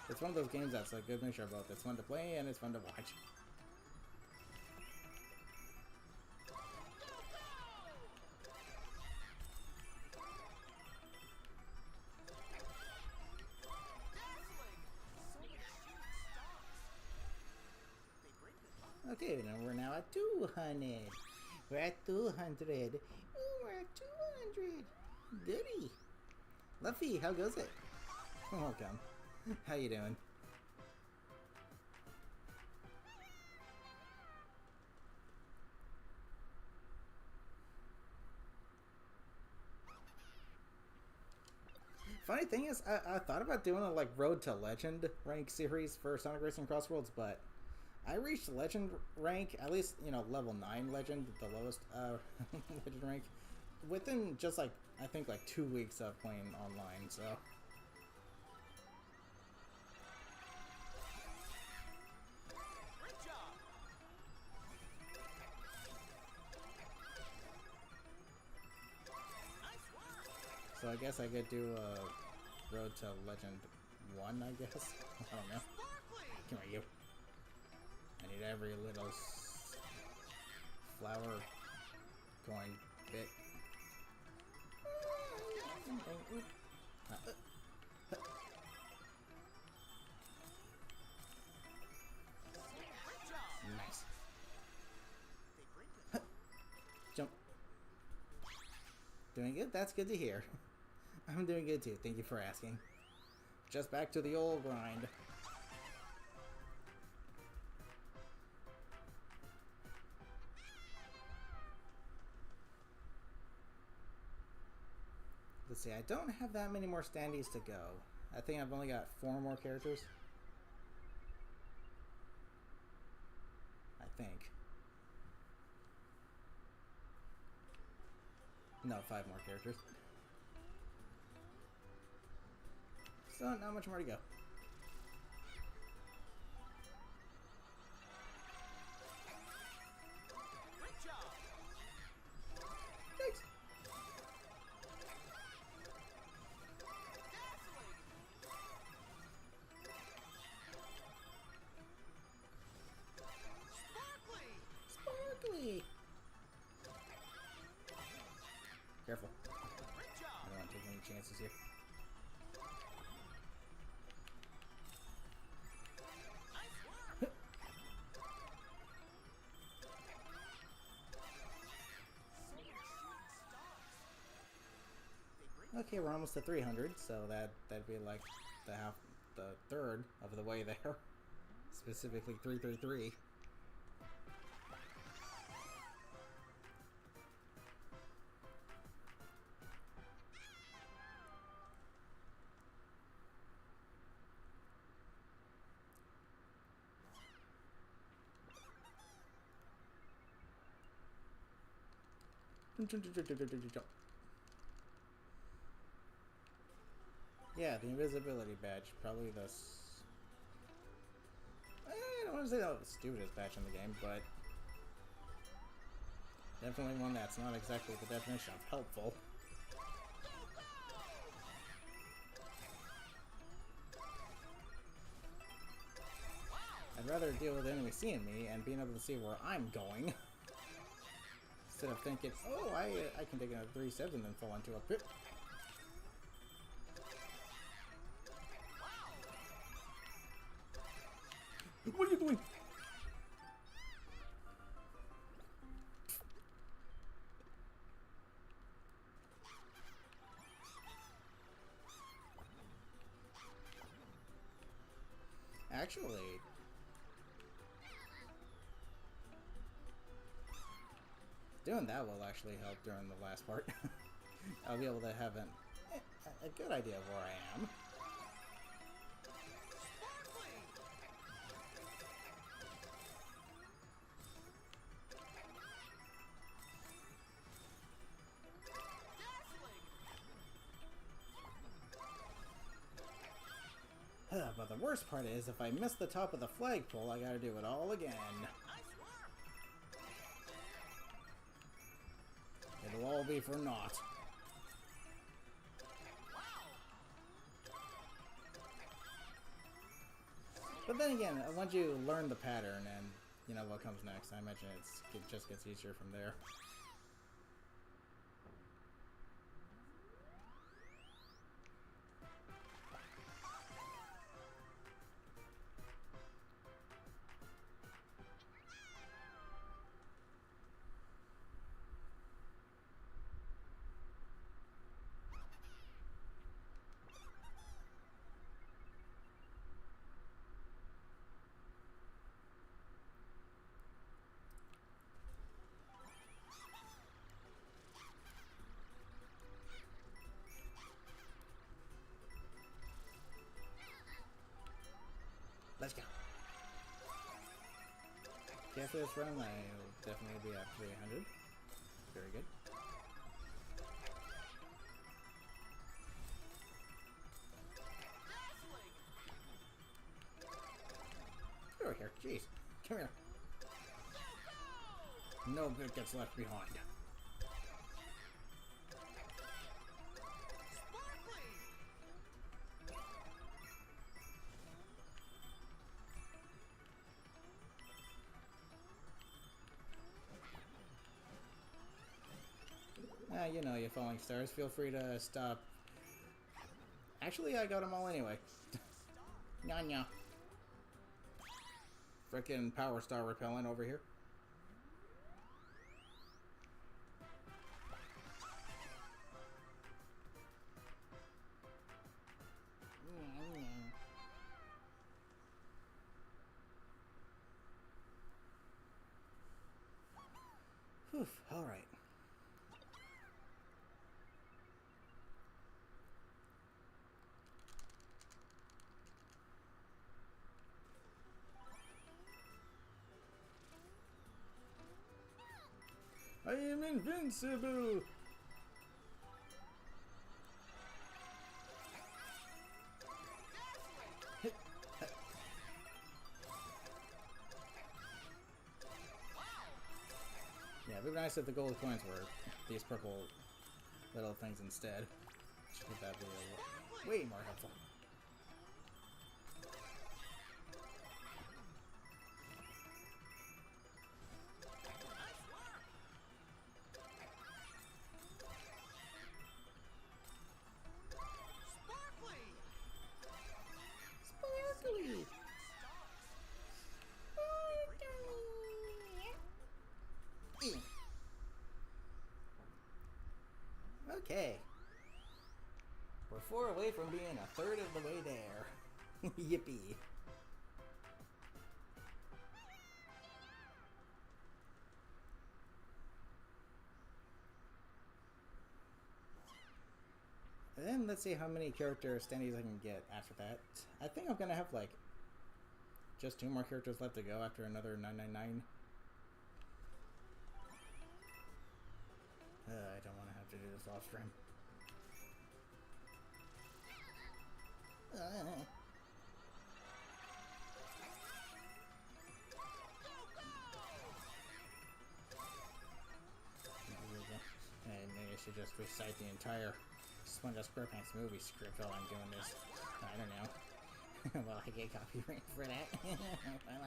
It's one of those games that's a good mixture of both. It's fun to play and it's fun to watch. Okay, now we're now at 200. We're at 200. Ooh, we're at 200. Goody. Luffy, how goes it? Welcome. How you doing? Funny thing is, I thought about doing a like Road to Legend rank series for Sonic Racing Crossworlds, but I reached Legend rank, at least, you know, level 9 Legend, the lowest Legend rank, within just like, I think like 2 weeks of playing online, so. So I guess I could do a Road to Legend 1, I guess. I don't know. Come here, you. I need every little flower coin bit. Nice. Jump. Doing good? That's good to hear. I'm doing good too. Thank you for asking. Just back to the old grind. Let's see, I don't have that many more standees to go. I think I've only got 4 more characters. I think. No, 5 more characters. So, not much more to go. Thanks. Sparkly! Careful. I don't want to take any chances here. Okay, we're almost to 300, so that'd be like the third of the way there. Specifically 333. Yeah, the invisibility badge. Probably the... I don't want to say the stupidest badge in the game, but... definitely one that's not exactly the definition of helpful. deal with the enemy seeing me and being able to see where I'm going. Instead of thinking, oh, I can take another 3 steps and then fall into a pit. What are you doing? Actually, doing that will actually help during the last part. I'll be able to have a good idea of where I am. But the worst part is, if I miss the top of the flagpole, I gotta do it all again. It'll all be for naught. But then again, once you learn the pattern and you know what comes next, I imagine it just gets easier from there. Let's go. Okay, after this run, I'll definitely be at 300. Very good. Over here, jeez. Come here. No good gets left behind. You know, you falling stars, feel free to stop. Actually, I got them all anyway. Nya. Frickin' power star repellent over here. Whew, alright. I am invincible! Yeah, it'd be nice if the gold coins were these purple little things instead. Should that be way more helpful. Okay. We're 4 away from being a third of the way there. Yippee. And then let's see how many character standees I can get after that. I think I'm gonna have like just 2 more characters left to go after another 999. I don't want to have to do this off stream. Maybe I should just recite the entire SpongeBob SquarePants movie script while I'm doing this. I don't know. Well, I get copyright for that. Well,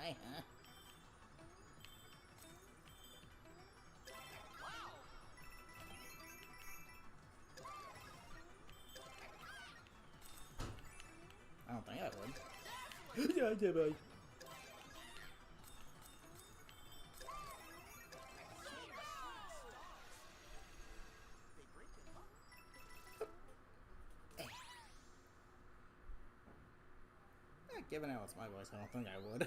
I don't think I would. Yeah, I did, buddy. Given how it's my voice, I don't think I would.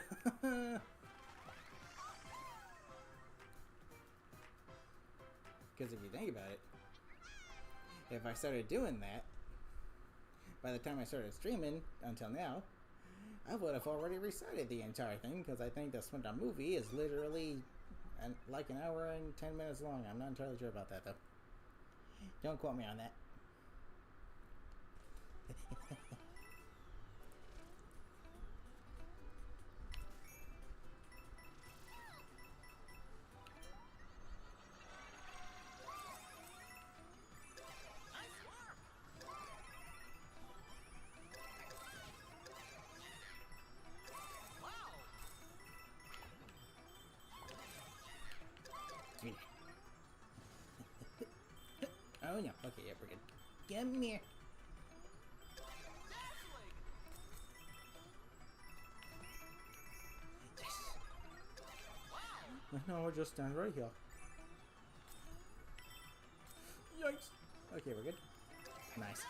Because if you think about it, if I started doing that, by the time I started streaming until now, I would have already recited the entire thing, because I think the Swindon movie is literally like an hour and 10 minutes long. I'm not entirely sure about that, though. Don't quote me on that. Oh no, okay, yeah, we're good. Come here. Yes. No, we're just down right here. Yikes. Okay, we're good. Nice.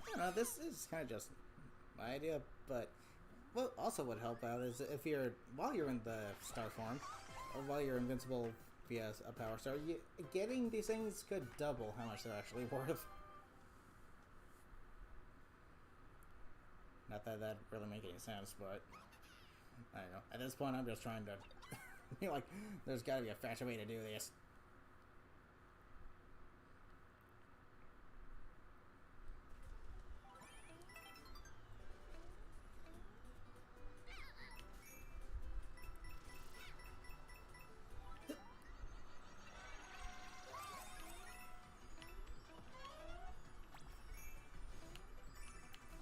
I don't know, this is kind of just my idea, but what also would help out is if you're, while you're in the star form, or while you're invincible via a power star, getting these things could double how much they're actually worth. Not that that really make any sense, but I don't know. At this point, I'm just trying to be like, there's gotta be a faster way to do this.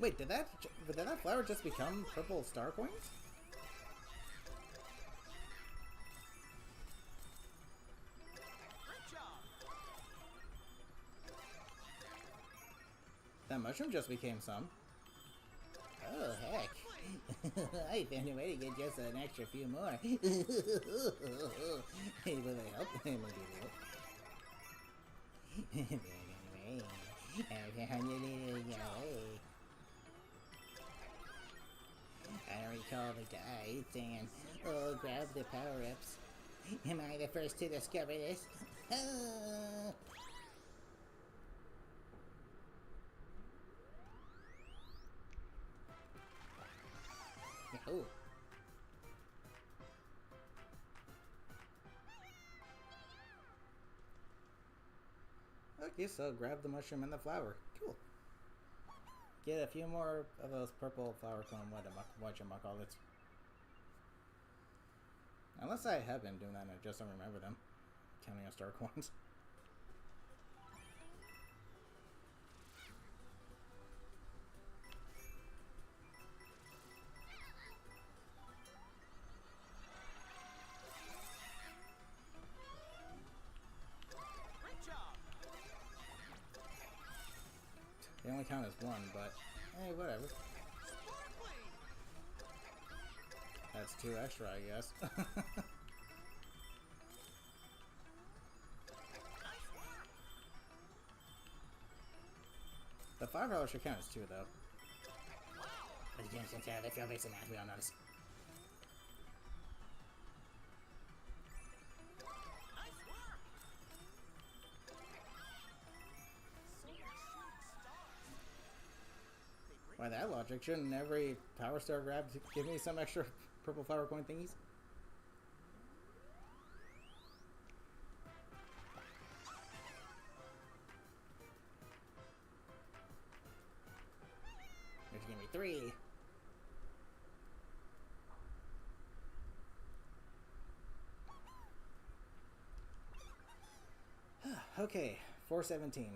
Wait, did that flower just become purple star coins? That mushroom just became some. Oh, heck. I found a way to get just an extra few more. Hey, will they help? Maybe I don't recall the guy saying, oh, grab the power-ups. Am I the first to discover this? Yahoo! Okay, so grab the mushroom and the flower. Cool. Get a few more of those purple flower cone whatchamacallits. Unless I have been doing that and I just don't remember them. Counting on star coins. They only count as one, but hey, whatever. That's 2 extra, I guess. The $5 should count as 2, though. But again, since they feel basic math, we don't notice. By that logic, shouldn't every power star grab give me some extra purple flower coin thingies? Which give me 3. Okay, 417.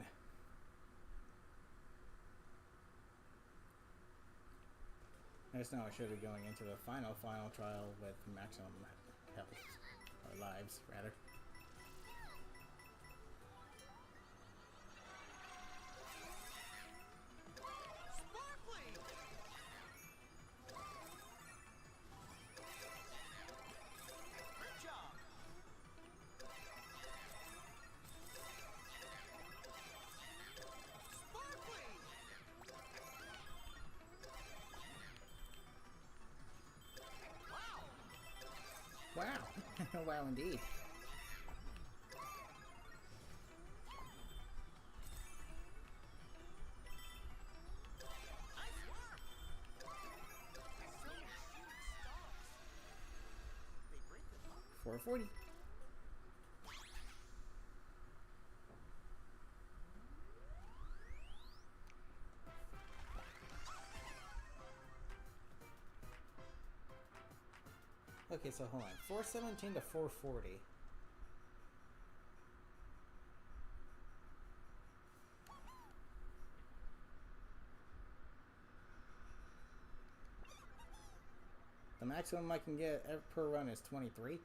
I just know I should be going into the final trial with maximum health. Or lives, rather. Wow. Wow, indeed. $440. Okay, so hold on. 417 to 440. The maximum I can get per run is 23.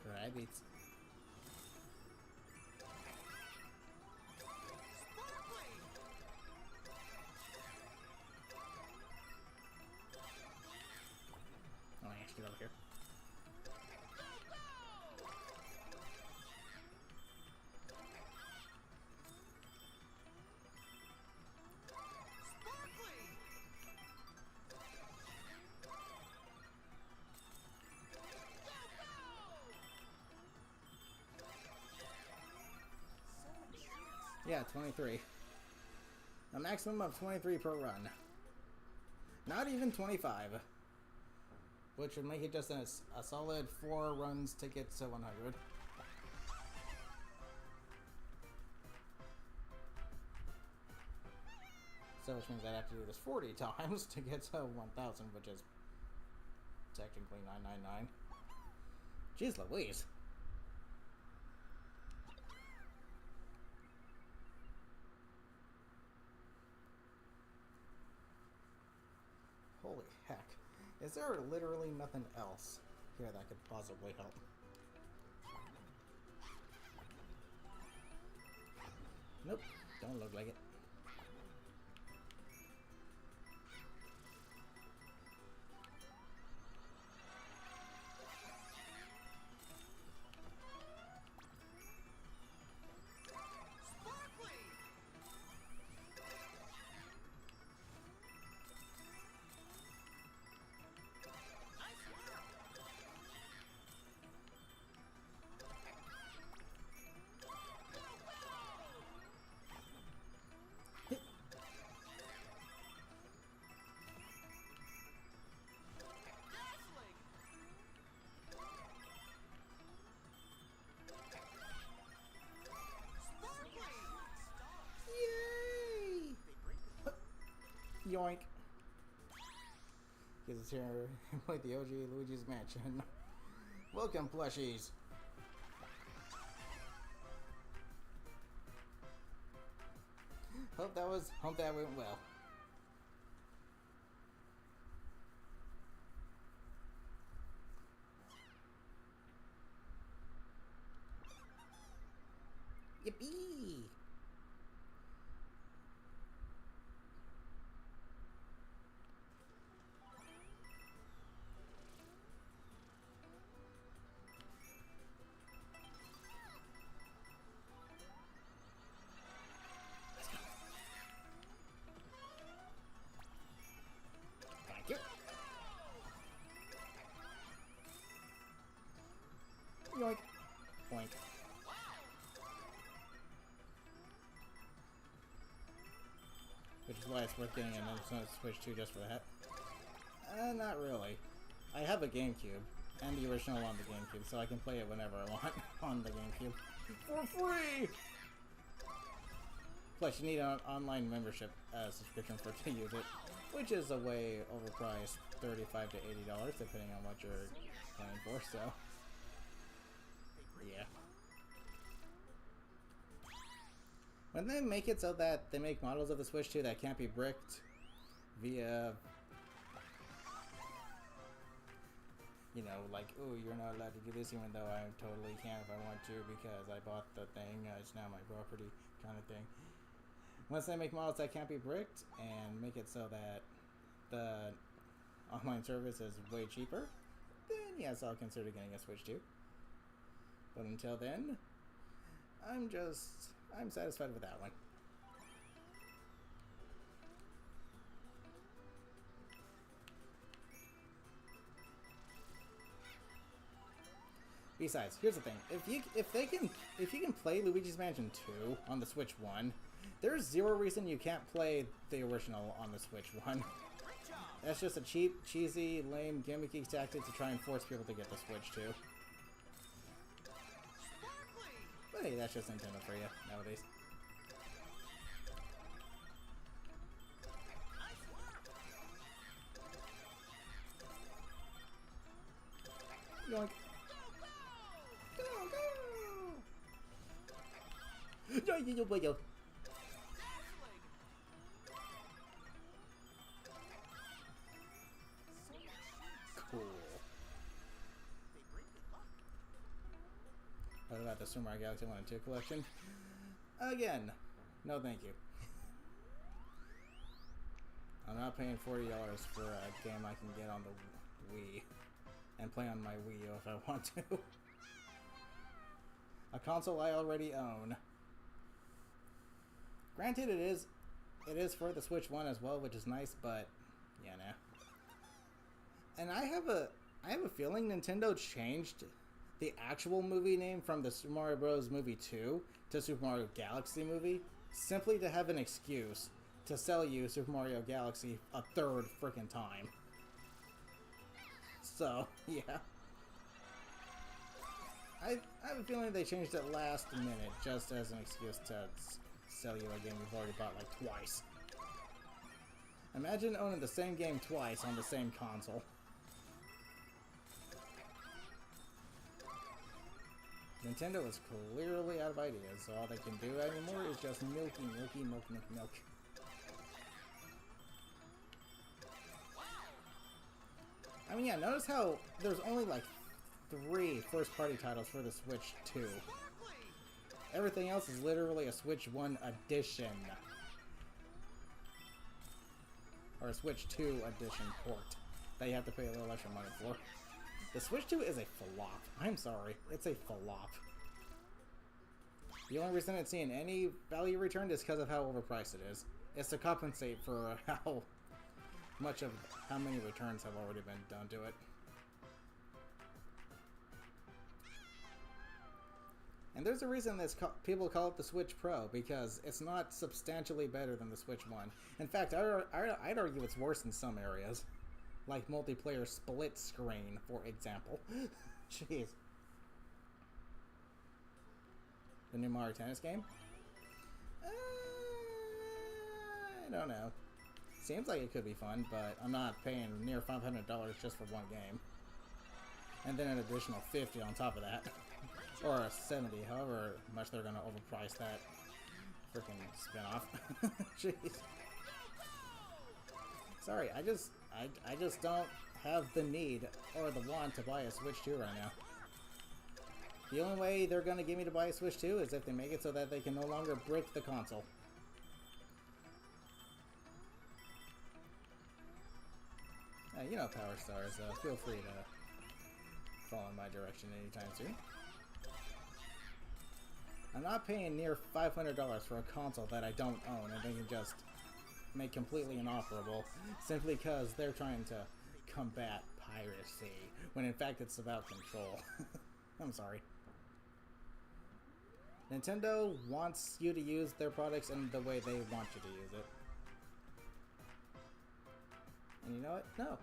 Rabbits. Oh, I actually get over here. Yeah, 23. A maximum of 23 per run. Not even 25. Which would make it just a solid 4 runs to get to 100. So which means I'd have to do this 40 times to get to 1,000, which is technically 999. Jeez Louise. Holy heck. Is there literally nothing else here that could possibly help? Nope, don't look like it. Yoink. Because it's here with the OG Luigi's Mansion. Welcome, plushies. Hope that went well. Yippee! Thank you. Yoink. Boink. Which is why it's worth getting another Switch 2 just for that. Not really. I have a GameCube, and the original on the GameCube, so I can play it whenever I want on the GameCube. For free! Plus, you need an online membership subscription for to use it, which is a way overpriced, $35 to $80 depending on what you're playing for. So, yeah. When they make it so that they make models of the Switch 2 that can't be bricked via, you know, like, oh, you're not allowed to do this even though I totally can if I want to because I bought the thing, it's now my property kind of thing. Once they make models that can't be bricked and make it so that the online service is way cheaper, then yes, I'll consider getting a Switch 2. But until then, I'm satisfied with that one. Besides, here's the thing: if you can play Luigi's Mansion 2 on the Switch 1, there's zero reason you can't play the original on the Switch 1. That's just a cheap, cheesy, lame, gimmicky tactic to try and force people to get the Switch 2. But hey, that's just Nintendo for you nowadays. Yoink. Go, go! Yo. Cool. What about the Super Mario Galaxy 1 and 2 collection? Again, no thank you. I'm not paying $40 for a game I can get on the Wii and play on my Wii U if I want to. A console I already own. Granted, it is for the Switch 1 as well, which is nice, but yeah, nah. And I have a feeling Nintendo changed the actual movie name from the Super Mario Bros. Movie 2 to Super Mario Galaxy Movie simply to have an excuse to sell you Super Mario Galaxy a third freaking time. So, yeah. I have a feeling they changed it last minute just as an excuse to sell you a game you've already bought like twice. Imagine owning the same game twice on the same console. Nintendo is clearly out of ideas, so all they can do anymore is just milk. I mean, yeah, notice how there's only like 3 first-party titles for the Switch 2. Everything else is literally a Switch 1 edition. Or a Switch 2 edition port that you have to pay a little extra money for. The Switch 2 is a flop. I'm sorry. It's a flop. The only reason it's seeing any value returned is because of how overpriced it is. It's to compensate for how many returns have already been done to it. And there's a reason that people call it the Switch Pro, because it's not substantially better than the Switch 1. In fact, I'd argue it's worse in some areas. Like multiplayer split screen, for example. Jeez. The new Mario Tennis game? I don't know. Seems like it could be fun, but I'm not paying near $500 just for one game. And then an additional $50 on top of that. Or $70, however much they're gonna overprice that freaking spin-off. Jeez. Sorry, I just don't have the need or the want to buy a Switch 2 right now. The only way they're gonna get me to buy a Switch 2 is if they make it so that they can no longer brick the console. You know, Power Stars, feel free to fall in my direction anytime soon. I'm not paying near $500 for a console that I don't own and they can just make completely inoperable simply because they're trying to combat piracy, when in fact it's about control. I'm sorry. Nintendo wants you to use their products in the way they want you to use it. And you know what? No.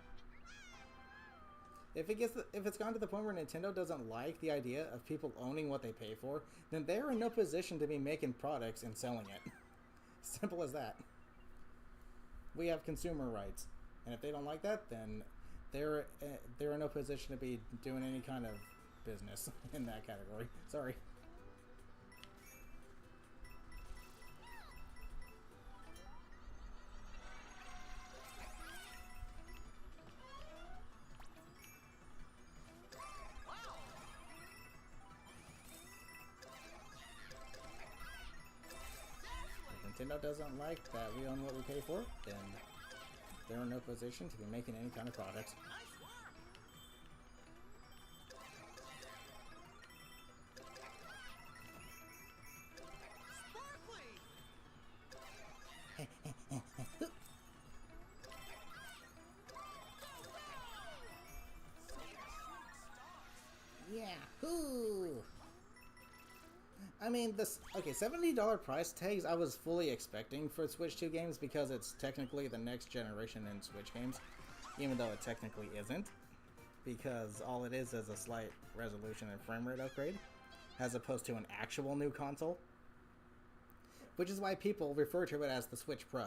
If it's gone to the point where Nintendo doesn't like the idea of people owning what they pay for, then they're in no position to be making products and selling it. Simple as that. We have consumer rights, and if they don't like that, then they're in no position to be doing any kind of business in that category. Sorry. Nintendo doesn't like that we own what we pay for, then they're in no position to be making any kind of product. Yahoo! I mean, okay, $70 price tags I was fully expecting for Switch 2 games because it's technically the next generation in Switch games, even though it technically isn't, because all it is a slight resolution and frame rate upgrade, as opposed to an actual new console, which is why people refer to it as the Switch Pro,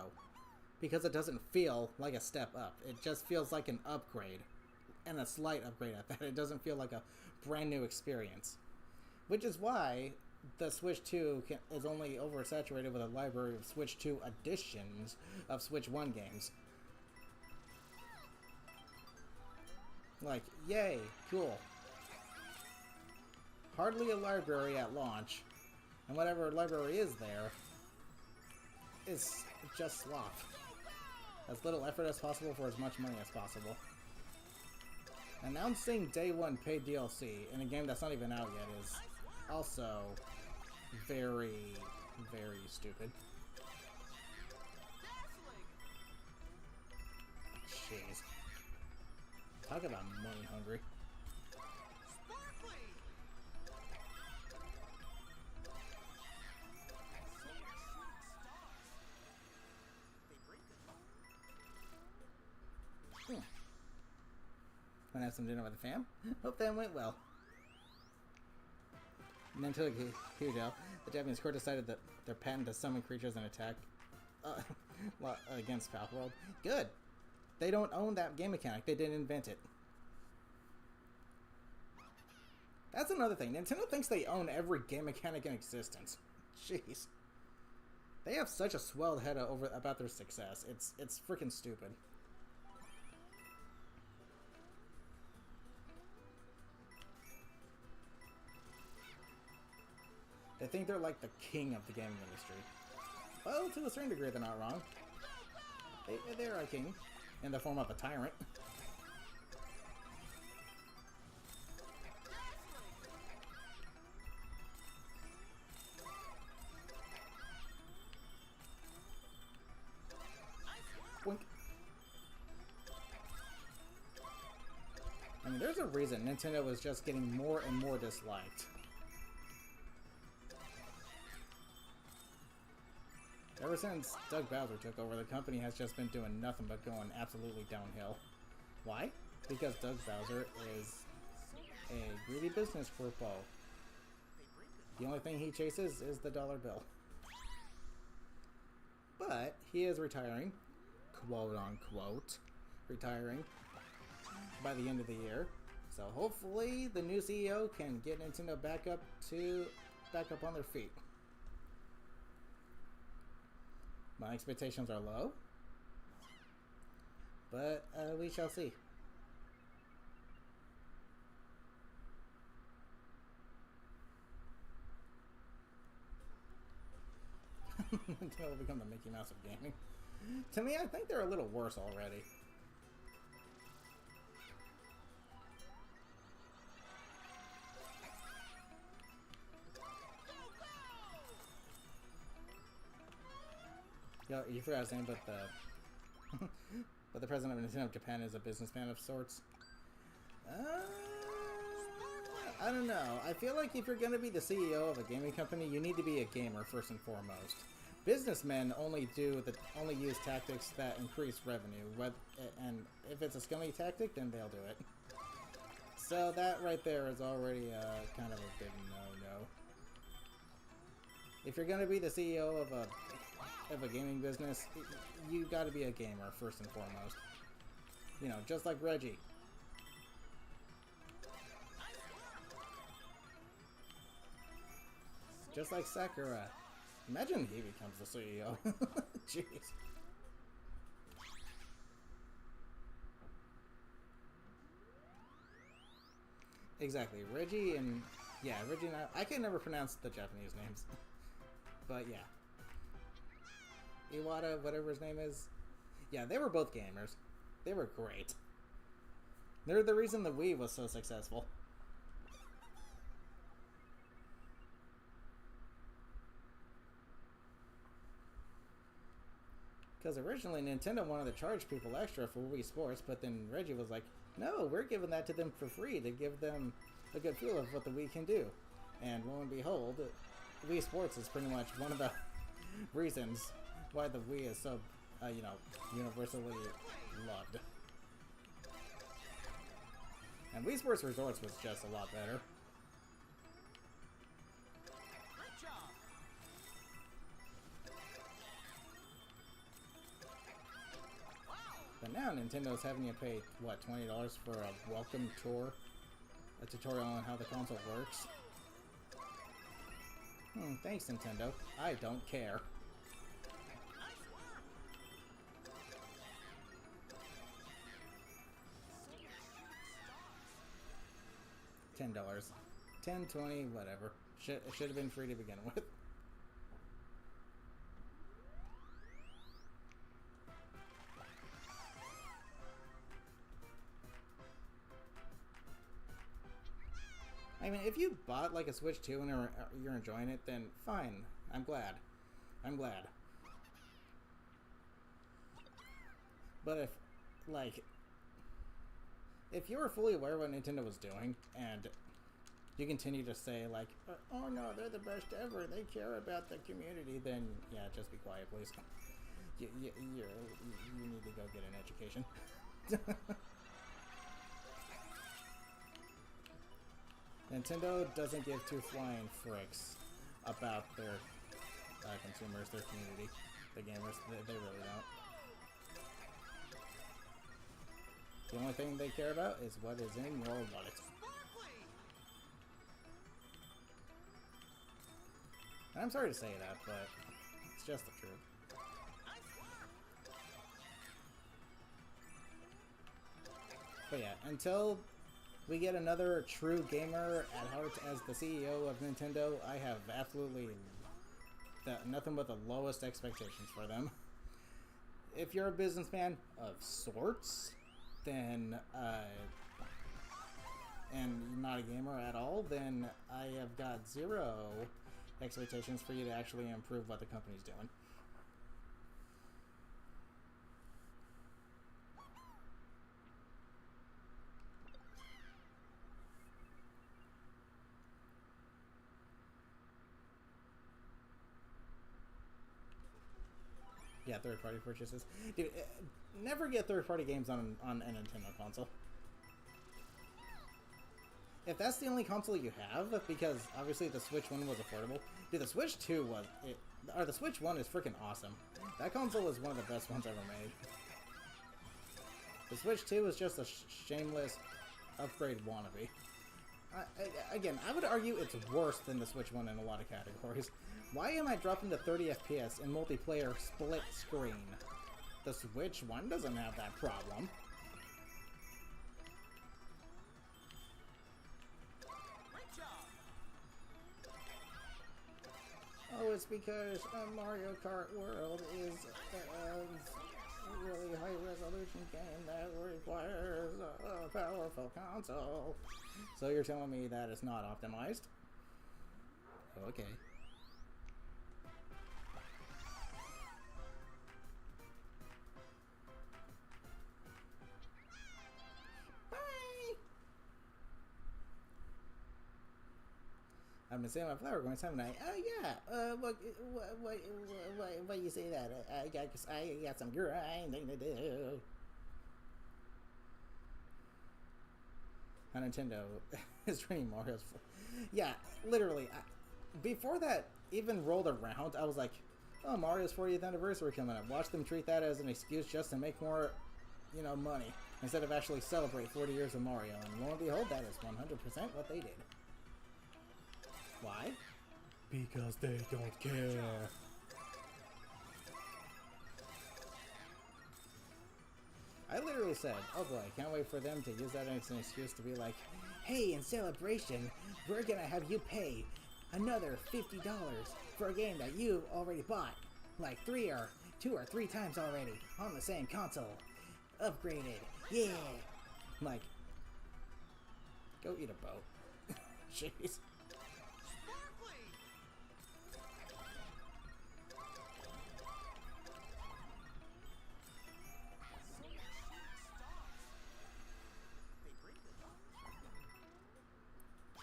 because it doesn't feel like a step up. It just feels like an upgrade, and a slight upgrade at that. It doesn't feel like a brand new experience, which is why the Switch 2 is only oversaturated with a library of Switch 2 editions of Switch 1 games. Like, yay, cool. Hardly a library at launch, and whatever library is there is just slop. As little effort as possible for as much money as possible. Announcing Day 1 paid DLC in a game that's not even out yet is also very, very stupid. Jeez. Talk about money hungry. Wanna have some dinner with the fam? Hope that went well. Nintendo Hujo, the Japanese court decided that their patent to summon creatures and attack against Palworld. Good! They don't own that game mechanic. They didn't invent it. That's another thing. Nintendo thinks they own every game mechanic in existence. Jeez. They have such a swelled head about their success. It's freaking stupid. They think they're like the king of the gaming industry. Well, to a certain degree, they're not wrong. They're a king, in the form of a tyrant. Boink. I mean, there's a reason Nintendo was just getting more and more disliked. Ever since Doug Bowser took over, the company has just been doing nothing but going absolutely downhill. Why? Because Doug Bowser is a greedy business corpo. The only thing he chases is the dollar bill. But he is retiring, quote unquote, retiring by the end of the year. So hopefully the new CEO can get Nintendo back up on their feet. My expectations are low, but we shall see. Nintendo will become the Mickey Mouse of gaming. To me, I think they're a little worse already. Yo, you forgot saying, but the president of Nintendo of Japan is a businessman of sorts. I don't know. I feel like if you're going to be the CEO of a gaming company, you need to be a gamer first and foremost. Businessmen only use tactics that increase revenue, and if it's a scummy tactic, then they'll do it. So that right there is already kind of a big no-no. If you're going to be the CEO of a of a gaming business, you got to be a gamer first and foremost. You know, just like Reggie. Just like Sakura. Imagine he becomes the CEO. Jeez. Exactly. Reggie and... Yeah, Reggie and I can never pronounce the Japanese names. But yeah. Iwata, whatever his name is. Yeah, they were both gamers. They were great. They're the reason the Wii was so successful. Because originally Nintendo wanted to charge people extra for Wii Sports, but then Reggie was like, no, we're giving that to them for free to give them a good feel of what the Wii can do. And lo and behold, Wii Sports is pretty much one of the reasons why the Wii is so, you know, universally loved. And Wii Sports Resorts was just a lot better. But now Nintendo's having you pay, what, $20 for a welcome tour? A tutorial on how the console works? Thanks, Nintendo. I don't care. $10. 10, 20, whatever. It should have been free to begin with. I mean, if you bought like a Switch 2 and you're enjoying it, then fine. I'm glad. I'm glad. But if, like, if you were fully aware of what Nintendo was doing, and you continue to say, like, oh no, they're the best ever, they care about the community, then, yeah, just be quiet, please. You need to go get an education. Nintendo doesn't give two flying fricks about their consumers, their community, the gamers. They really don't. The only thing they care about is what is in your wallet. And I'm sorry to say that, but it's just the truth. But yeah, until we get another true gamer at heart as the CEO of Nintendo, I have absolutely nothing but the lowest expectations for them. If you're a businessman of sorts, then, and not a gamer at all, then I have got zero expectations for you to actually improve what the company's doing. Yeah, third-party purchases. Dude, never get third-party games on a Nintendo console. If that's the only console you have, because obviously the Switch 1 was affordable. Dude, the Switch 2 was... or the Switch 1 is freaking awesome. That console is one of the best ones ever made. The Switch 2 is just a shameless upgrade wannabe. Again, I would argue it's worse than the Switch 1 in a lot of categories. Why am I dropping to 30 FPS in multiplayer split screen? The Switch 1 doesn't have that problem. Oh, it's because Mario Kart World is a really high-resolution game that requires a powerful console. So you're telling me that it's not optimized? Okay. I've been saying my flower going haven't I? Oh yeah. Why you say that? I got some grinding to do. On Nintendo is training Mario's. Yeah, literally. Before that even rolled around, I was like, Oh, Mario's 40th anniversary coming up. Watch them treat that as an excuse just to make more, money, instead of actually celebrate 40 years of Mario. And lo and behold, that is 100% what they did. Why? Because they don't care. I literally said, oh boy, can't wait for them to use that as an excuse to be like, hey, in celebration, we're gonna have you pay another $50 for a game that you already bought, like 2 or 3 times already, on the same console. Upgraded, yeah! Like, go eat a boat. Jeez.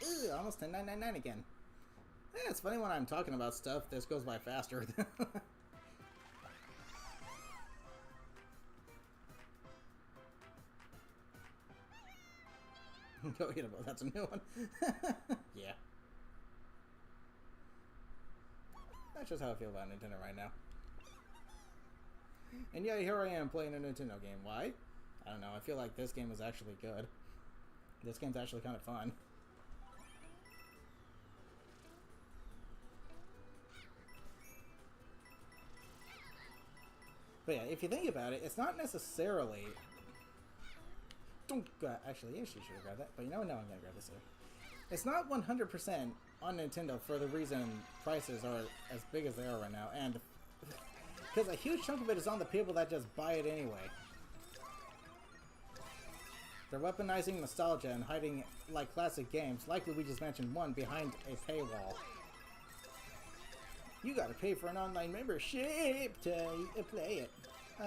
Ew, almost 10.999 again. Yeah, it's funny when I'm talking about stuff, this goes by faster. Go eat a boat, that's a new one. Yeah. That's just how I feel about Nintendo right now. And yeah, here I am playing a Nintendo game. Why? I don't know, I feel like this game is actually good. This game's actually kind of fun. But yeah, if you think about it, it's not necessarily... Don't actually, yeah, she should have grabbed that. But you know, no, I'm gonna grab this here. It's not 100% on Nintendo for the reason prices are as big as they are right now, and because a huge chunk of it is on the people that just buy it anyway. They're weaponizing nostalgia and hiding, like, classic games, like Luigi's Mansion 1, behind a paywall. You gotta pay for an online membership to play it.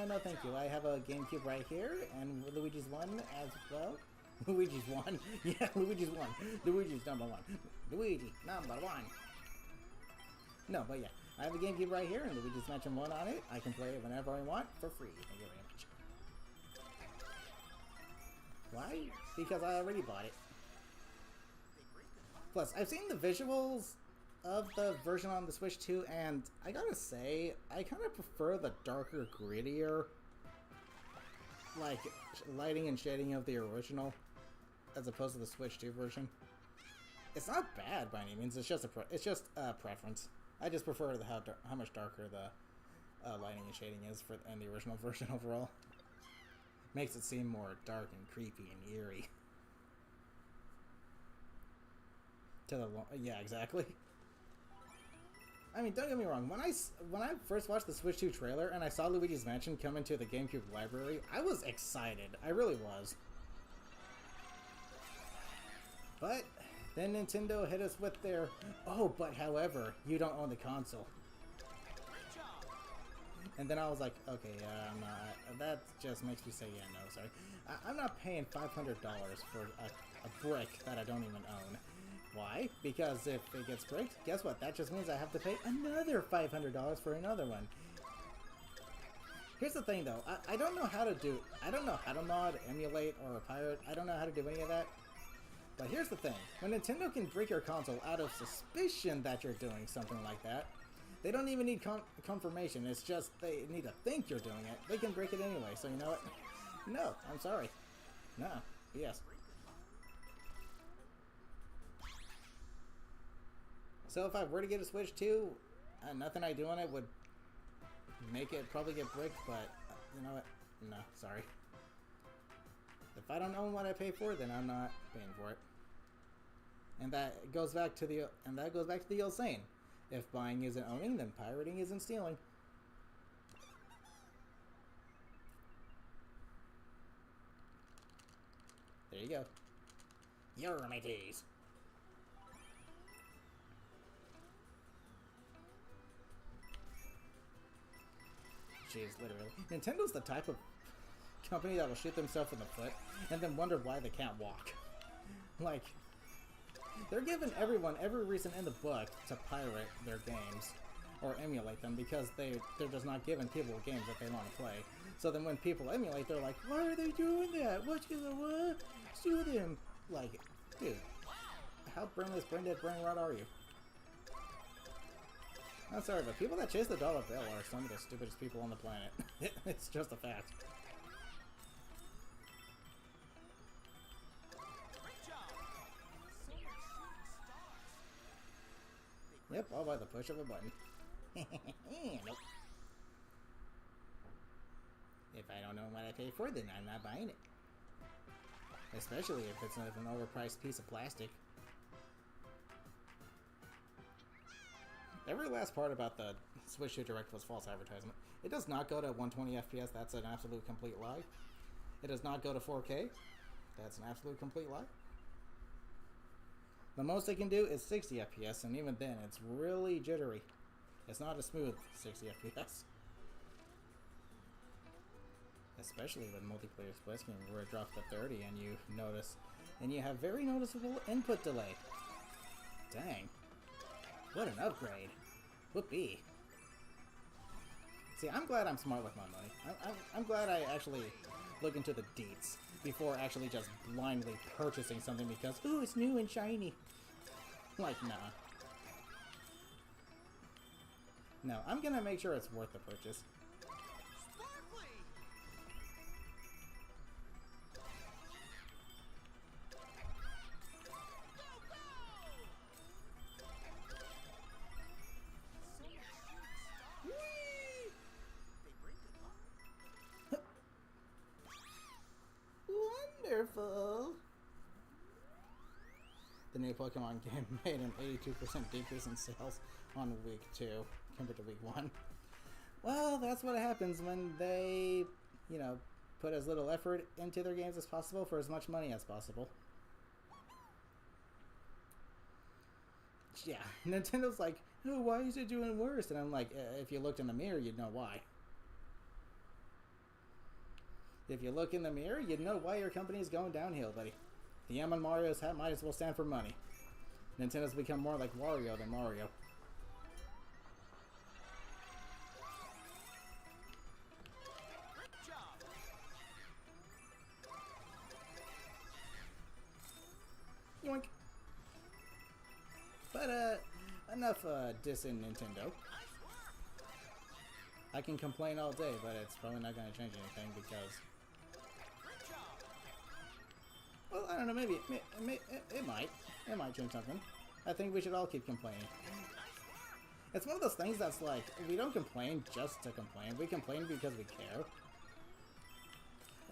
No thank you, I have a GameCube right here, and Luigi's 1 as well. Luigi's 1? Yeah, Luigi's 1. Luigi's number 1. Luigi, number 1. No, but yeah, I have a GameCube right here, and Luigi's Mansion 1 on it. I can play it whenever I want, for free. Thank you very much. Why? Because I already bought it. Plus, I've seen the visuals of the version on the Switch 2, and I gotta say, I kind of prefer the darker, grittier, like, lighting and shading of the original, as opposed to the Switch 2 version. It's not bad by any means, it's just a preference. I just prefer how much darker the lighting and shading is in the original version overall. Makes it seem more dark and creepy and eerie. Yeah, exactly. I mean, don't get me wrong, when I first watched the Switch 2 trailer and I saw Luigi's Mansion come into the GameCube library, I was excited. I really was. But then Nintendo hit us with their, oh, but however, you don't own the console. And then I was like, okay, I'm not, that just makes me say, yeah, no, sorry. I'm not paying $500 for a brick that I don't even own. Why? Because if it gets bricked, guess what? That just means I have to pay another $500 for another one. Here's the thing, though. I don't know how to do... I don't know how to mod, emulate, or pirate. I don't know how to do any of that. But here's the thing. When Nintendo can brick your console out of suspicion that you're doing something like that, they don't even need confirmation. It's just they need to think you're doing it. They can break it anyway, so you know what? No, I'm sorry. No. Yes. So if I were to get a Switch 2, nothing I do on it would make it probably get bricked, but you know what? No, sorry. If I don't own what I pay for, then I'm not paying for it. And that goes back to the old saying. If buying isn't owning, then pirating isn't stealing. There you go. Your mateys. Jeez, literally. Nintendo's the type of company that will shoot themselves in the foot and then wonder why they can't walk. Like, they're giving everyone every reason in the book to pirate their games or emulate them because they're just not giving people games that they want to play. So then when people emulate, they're like, why are they doing that? What? Sue them. Like, dude, how brainless, brain dead, brain rot are you? I'm sorry, but people that chase the dollar bill are some of the stupidest people on the planet. It's just a fact. Yep, all by the push of a button. Nope. If I don't know what I pay for, then I'm not buying it. Especially if it's an overpriced piece of plastic. Every last part about the Switch 2 Direct was false advertisement. It does not go to 120 FPS, that's an absolute complete lie. It does not go to 4K, that's an absolute complete lie. The most it can do is 60 FPS, and even then, it's really jittery. It's not a smooth 60 FPS. Especially with multiplayer split screen, where it drops to 30 and you notice, and you have very noticeable input delay. Dang. What an upgrade. Whoopee. See, I'm glad I'm smart with my money. I'm glad I actually look into the deets before actually just blindly purchasing something because, ooh, it's new and shiny. Like, nah. No, I'm gonna make sure it's worth the purchase. Wonderful! The new Pokemon game made an 82% decrease in sales on week 2 compared to week 1. Well, that's what happens when they, you know, put as little effort into their games as possible for as much money as possible. Yeah, Nintendo's like, oh, why is it doing worse? And I'm like, if you looked in the mirror, you'd know why. If you look in the mirror, you'd know why your company is going downhill, buddy. The M on Mario's hat might as well stand for money. Nintendo's become more like Wario than Mario. Yoink. But, enough, dissing Nintendo. I can complain all day, but it's probably not going to change anything because... Well, I don't know, maybe it might. It might change something. I think we should all keep complaining. It's one of those things that's like, we don't complain just to complain. We complain because we care.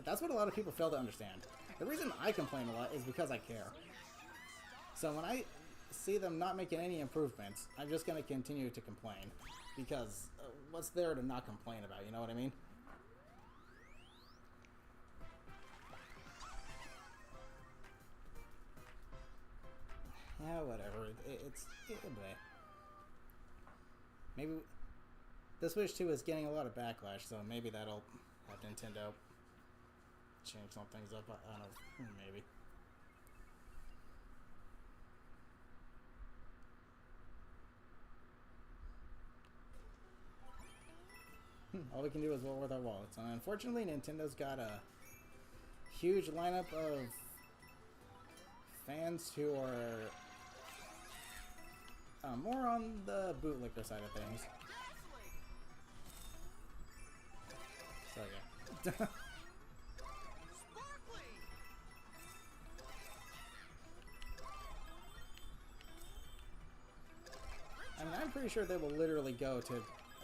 That's what a lot of people fail to understand. The reason I complain a lot is because I care. So when I see them not making any improvements, I'm just going to continue to complain. Because what's there to not complain about, you know what I mean? Yeah, whatever. It's maybe the Switch 2 is getting a lot of backlash, so maybe that'll have Nintendo change some things up. I don't know, maybe. All we can do is roll with our wallets, and unfortunately, Nintendo's got a huge lineup of fans who are more on the bootlicker side of things. So yeah. I mean, I'm pretty sure they will literally go to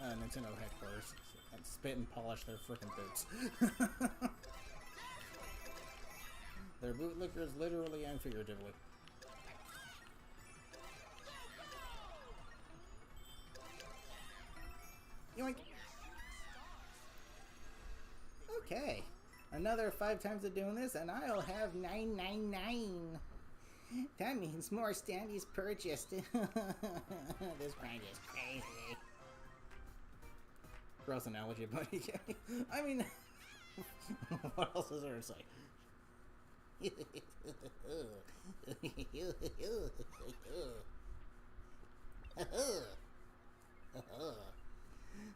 Nintendo headquarters and spit and polish their frickin' boots. They're bootlickers literally and figuratively. Yoink! Okay. Another 5 times of doing this and I'll have 999. That means more standees purchased. This grind is crazy. Gross analogy, buddy. I mean, what else is there to say?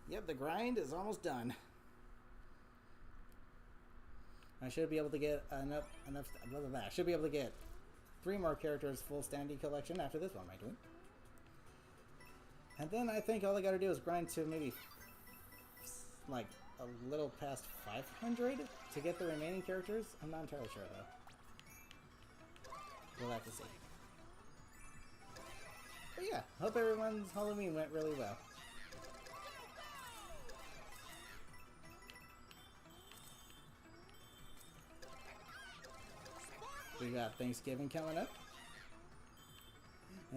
Yep, the grind is almost done. I should be able to get enough blah, blah, blah. I should be able to get 3 more characters full standee collection after this one, am I doing? And then I think all I gotta do is grind to maybe like a little past 500 to get the remaining characters. I'm not entirely sure though. We'll have to see. But yeah, hope everyone's Halloween went really well. We got Thanksgiving coming up.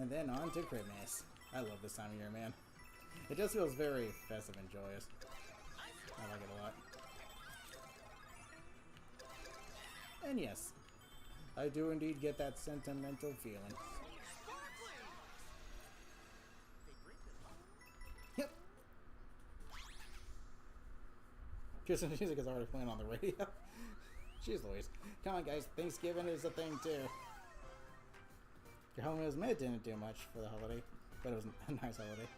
And then on to Christmas. I love this time of year, man. It just feels very festive and joyous. I like it a lot. And yes, I do indeed get that sentimental feeling. Yep. Christmas music is already playing on the radio. Jeez Louise. Come on guys, Thanksgiving is a thing too. Your Halloween was made didn't do much for the holiday, but it was a nice holiday.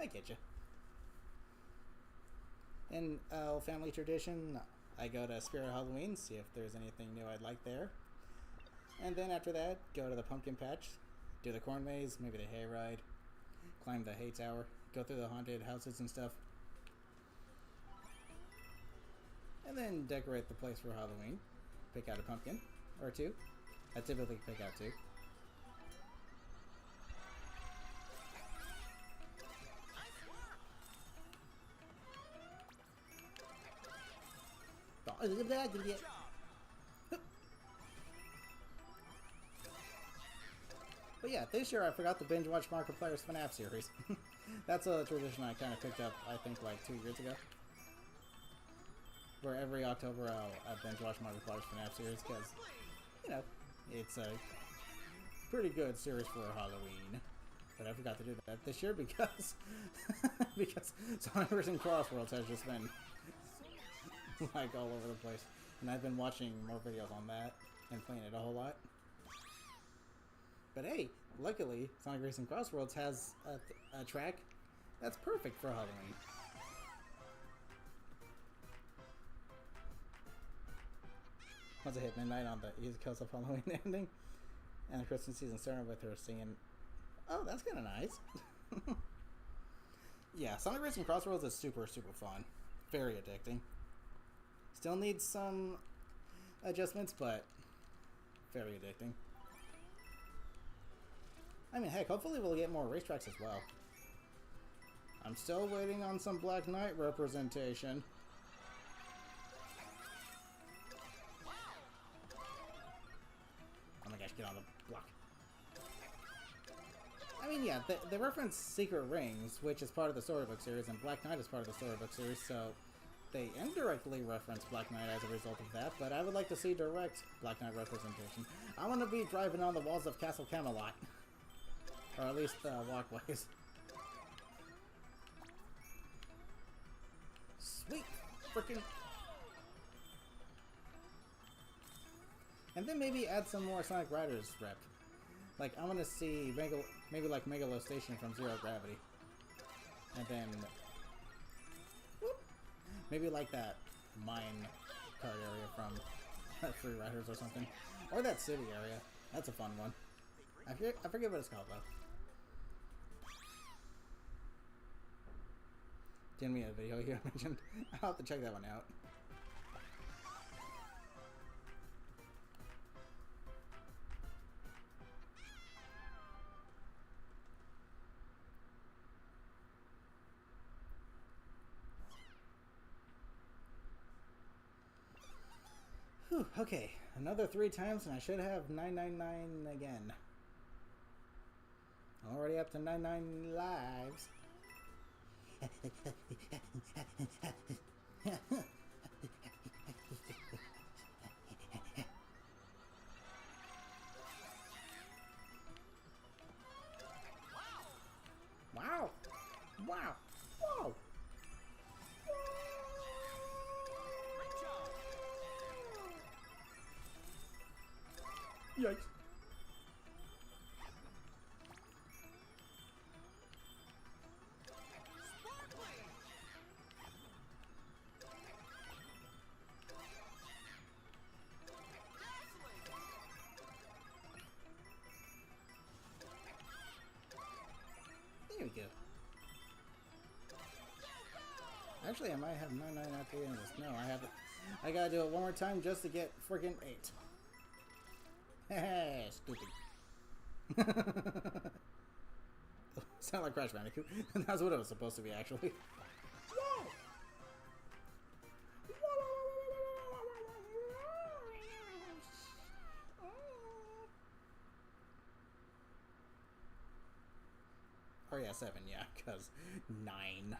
I get you. In family tradition, I go to Spirit Halloween, see if there's anything new I'd like there. And then after that, go to the pumpkin patch, do the corn maze, maybe the hayride, climb the hay tower, go through the haunted houses and stuff. And then decorate the place for Halloween. Pick out a pumpkin or two. I typically pick out two. But yeah, this year I forgot to binge watch Markiplier's FNAF series. That's a tradition I kind of picked up, I think, like 2 years ago. Where every October I'll binge watch Markiplier's FNAF series because, you know, it's a pretty good series for Halloween. But I forgot to do that this year because because Sonic vs. Crossworlds has just been like all over the place. And I've been watching more videos on that and playing it a whole lot. But hey, luckily, Sonic Racing Crossworlds has a track that's perfect for Halloween. Once it hit midnight on the East Coast of Halloween ending, and the Christmas season started with her singing, oh, that's kind of nice. Yeah, Sonic Racing Crossworlds is super, super fun. Very addicting. Still needs some adjustments, but very addicting. I mean, heck, hopefully we'll get more racetracks as well. I'm still waiting on some Black Knight representation. Oh my gosh, get on the block. I mean, yeah, they reference Secret Rings, which is part of the Storybook series, and Black Knight is part of the Storybook series, so they indirectly reference Black Knight as a result of that, but I would like to see direct Black Knight representation. I want to be driving on the walls of Castle Camelot. Or at least walkways. Sweet freaking. And then maybe add some more Sonic Riders rep. Like, I want to see maybe like Megalo Station from Zero Gravity. And then whoop, maybe like that mine cart area from Free Riders or something. Or that city area. That's a fun one. I forget what it's called though. Didn't mean a video you mentioned. I'll have to check that one out. Whew, okay, another 3 times and I should have 999 again. Already up to 99 lives. Wow! Wow! Whoa! Yikes! There we go. Actually, I might have 99 at the end of this. No, I have it. I gotta do it one more time just to get freaking 8. Hey, stupid. Sound like Crash Bandicoot. That's what it was supposed to be, actually. Whoa! Oh yeah, 7, yeah, because 9.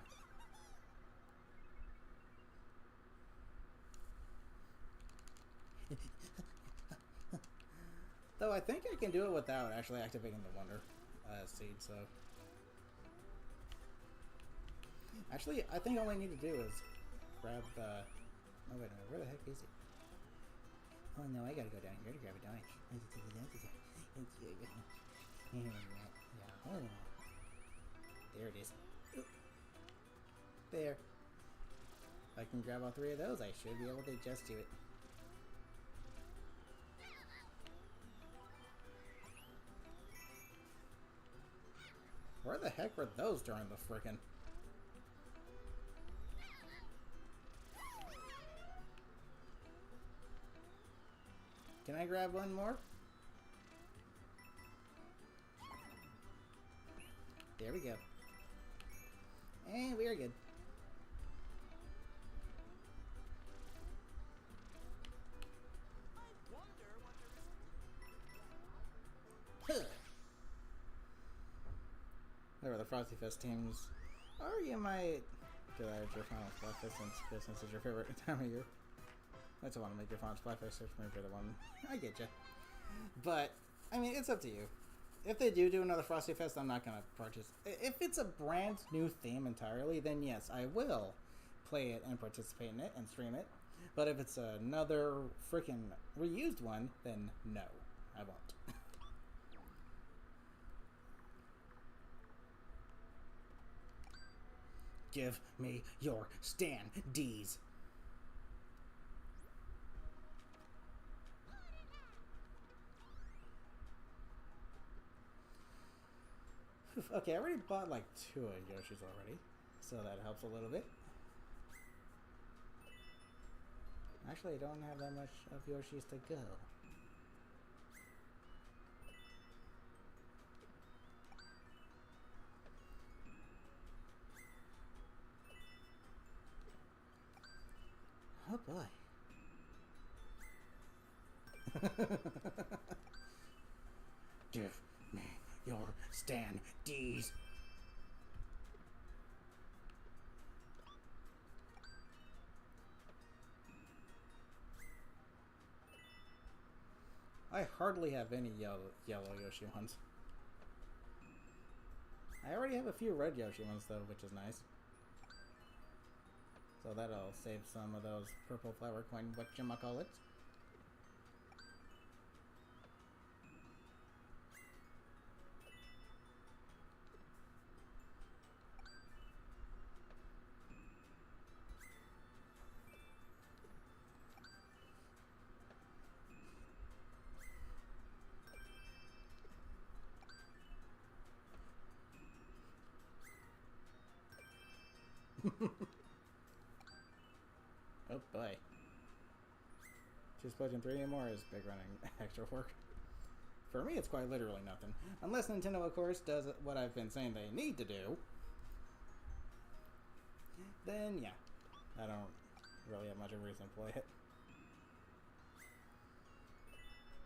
Though I think I can do it without actually activating the Wonder Seed, so... Actually, I think all I need to do is grab the... Oh, wait a minute, where the heck is he? Oh no, I gotta go down here to grab it, don't I? Yeah. There it is. There. If I can grab all 3 of those, I should be able to just do it. Where the heck were those during the frickin'? Can I grab one more? There we go. And we are good. There were the Frosty Fest teams. Or you might do that at your final Splatfest since Christmas is your favorite time of year. That's the one to make your final Splatfest search for the one. I get you. But, I mean, it's up to you. If they do another Frosty Fest, I'm not going to purchase. If it's a brand new theme entirely, then yes, I will play it and participate in it and stream it. But if it's another freaking reused one, then no, I won't. Give me your standees. Okay, I already bought like 2 of Yoshi's already, so that helps a little bit. Actually, I don't have that much of Yoshi's to go. Oh boy. Give me your standees. I hardly have any yellow Yoshi ones. I already have a few red Yoshi ones though, which is nice. So that'll save some of those purple flower coin, whatchamacallit. Oh boy. Just putting 3 more is big running extra work. For me, it's quite literally nothing. Unless Nintendo, of course, does what I've been saying they need to do. Then, yeah. I don't really have much of a reason to play it.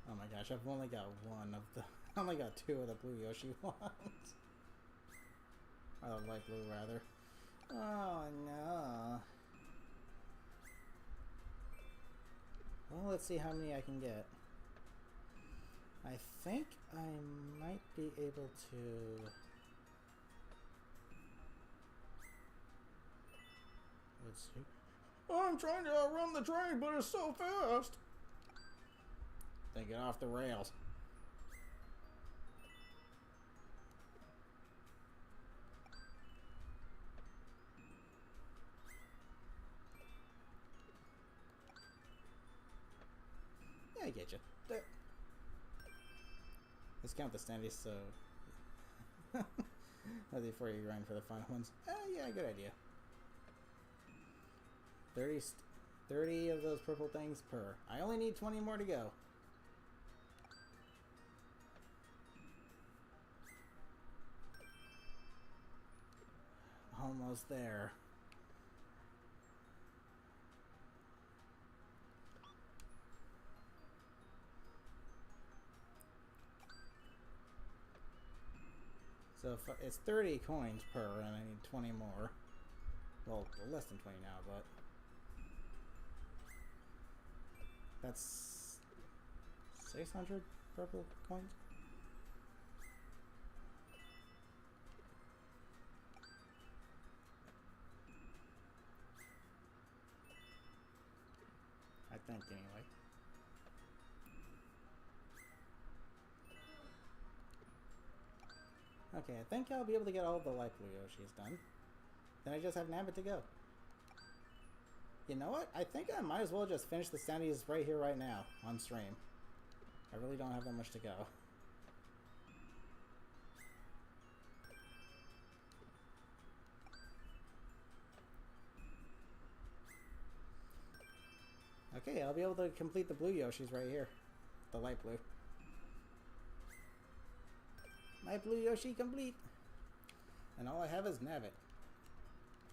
Oh my gosh, I've only got one of the... I only got 2 of the blue Yoshi ones. Or the light blue, rather. Oh no. Well, let's see how many I can get. I think I might be able to... Let's see. I'm trying to outrun the train, but it's so fast! Then get off the rails. I get you. Let's count the standees, so... Before you grind for the final ones. Yeah, good idea. 30, 30 of those purple things per. I only need 20 more to go. Almost there. So if it's 30 coins per, and I need 20 more. Well, less than 20 now, but that's 600 purple coins. I think, anyway. Okay, I think I'll be able to get all the light blue Yoshis done. Then I just have Nabbit to go. You know what? I think I might as well just finish the standees right here, right now, on stream. I really don't have that much to go. Okay, I'll be able to complete the blue Yoshis right here. The light blue. Light blue Yoshi complete. And all I have is Nabbit.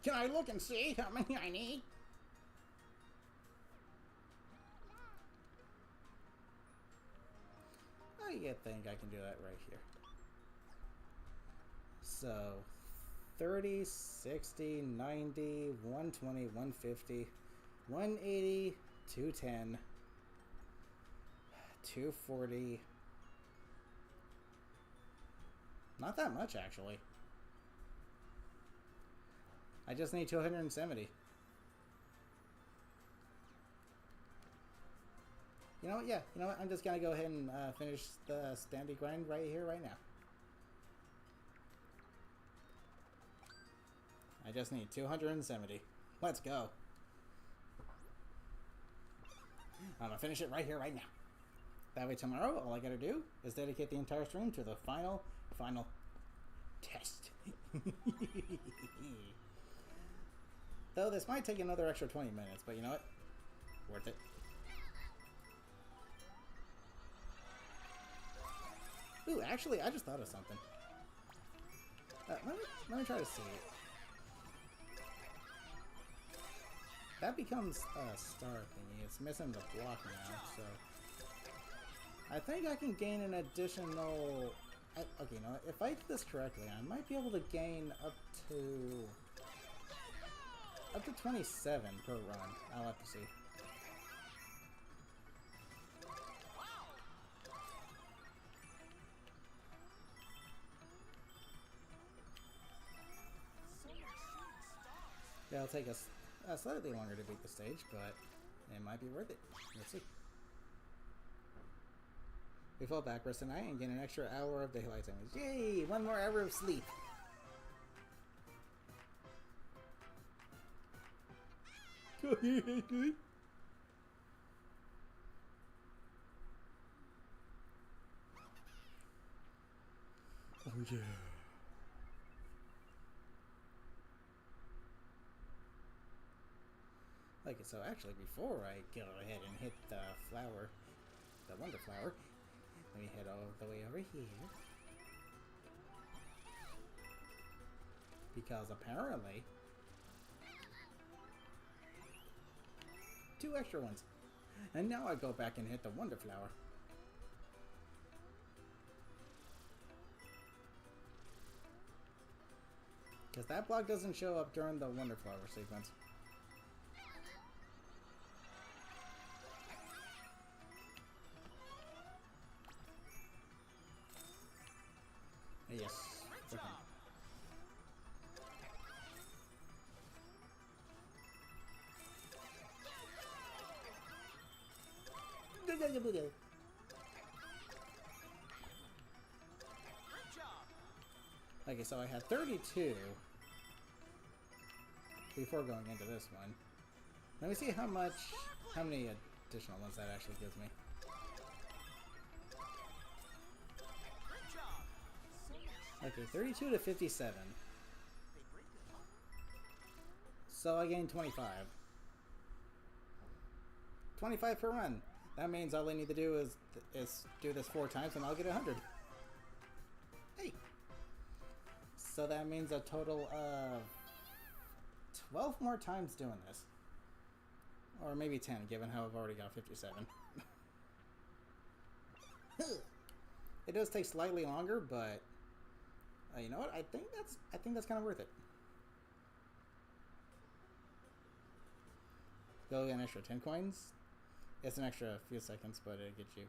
Can I look and see how many I need? I think I can do that right here. So, 30, 60, 90, 120, 150, 180, 210, 240. Not that much, actually. I just need 270. You know what? Yeah, you know what? I'm just gonna go ahead and finish the standee grind right here, right now. I just need 270. Let's go. I'm gonna finish it right here, right now. That way tomorrow, all I gotta do is dedicate the entire stream to the final test. Though this might take another extra 20 minutes, but you know what? Worth it. Ooh, actually, I just thought of something. Let me try to see it. That becomes a star thingy. It's missing the block now, so I think I can gain an additional. Okay, you know what? If I do this correctly, I might be able to gain up to 27 per run. I'll have to see. Yeah, it'll take us slightly longer to beat the stage, but it might be worth it. Let's see. We fall backwards tonight and get an extra hour of daylight time. Yay! 1 more hour of sleep. Oh yeah. Okay, so actually before I go ahead and hit the flower, the wonder flower, let me head all the way over here. Because apparently 2 extra ones. And now I go back and hit the wonder flower. Because that block doesn't show up during the wonder flower sequence. Yes. Okay, so I had 32 before going into this one. Let me see how many additional ones that actually gives me. Okay, 32 to 57. So I gained 25. 25 per run. That means all I need to do is do this 4 times and I'll get 100. Hey! So that means a total of 12 more times doing this. Or maybe 10, given how I've already got 57. It does take slightly longer, but you know what? I think that's kind of worth it. Go get an extra 10 coins. It's an extra few seconds, but it gets you.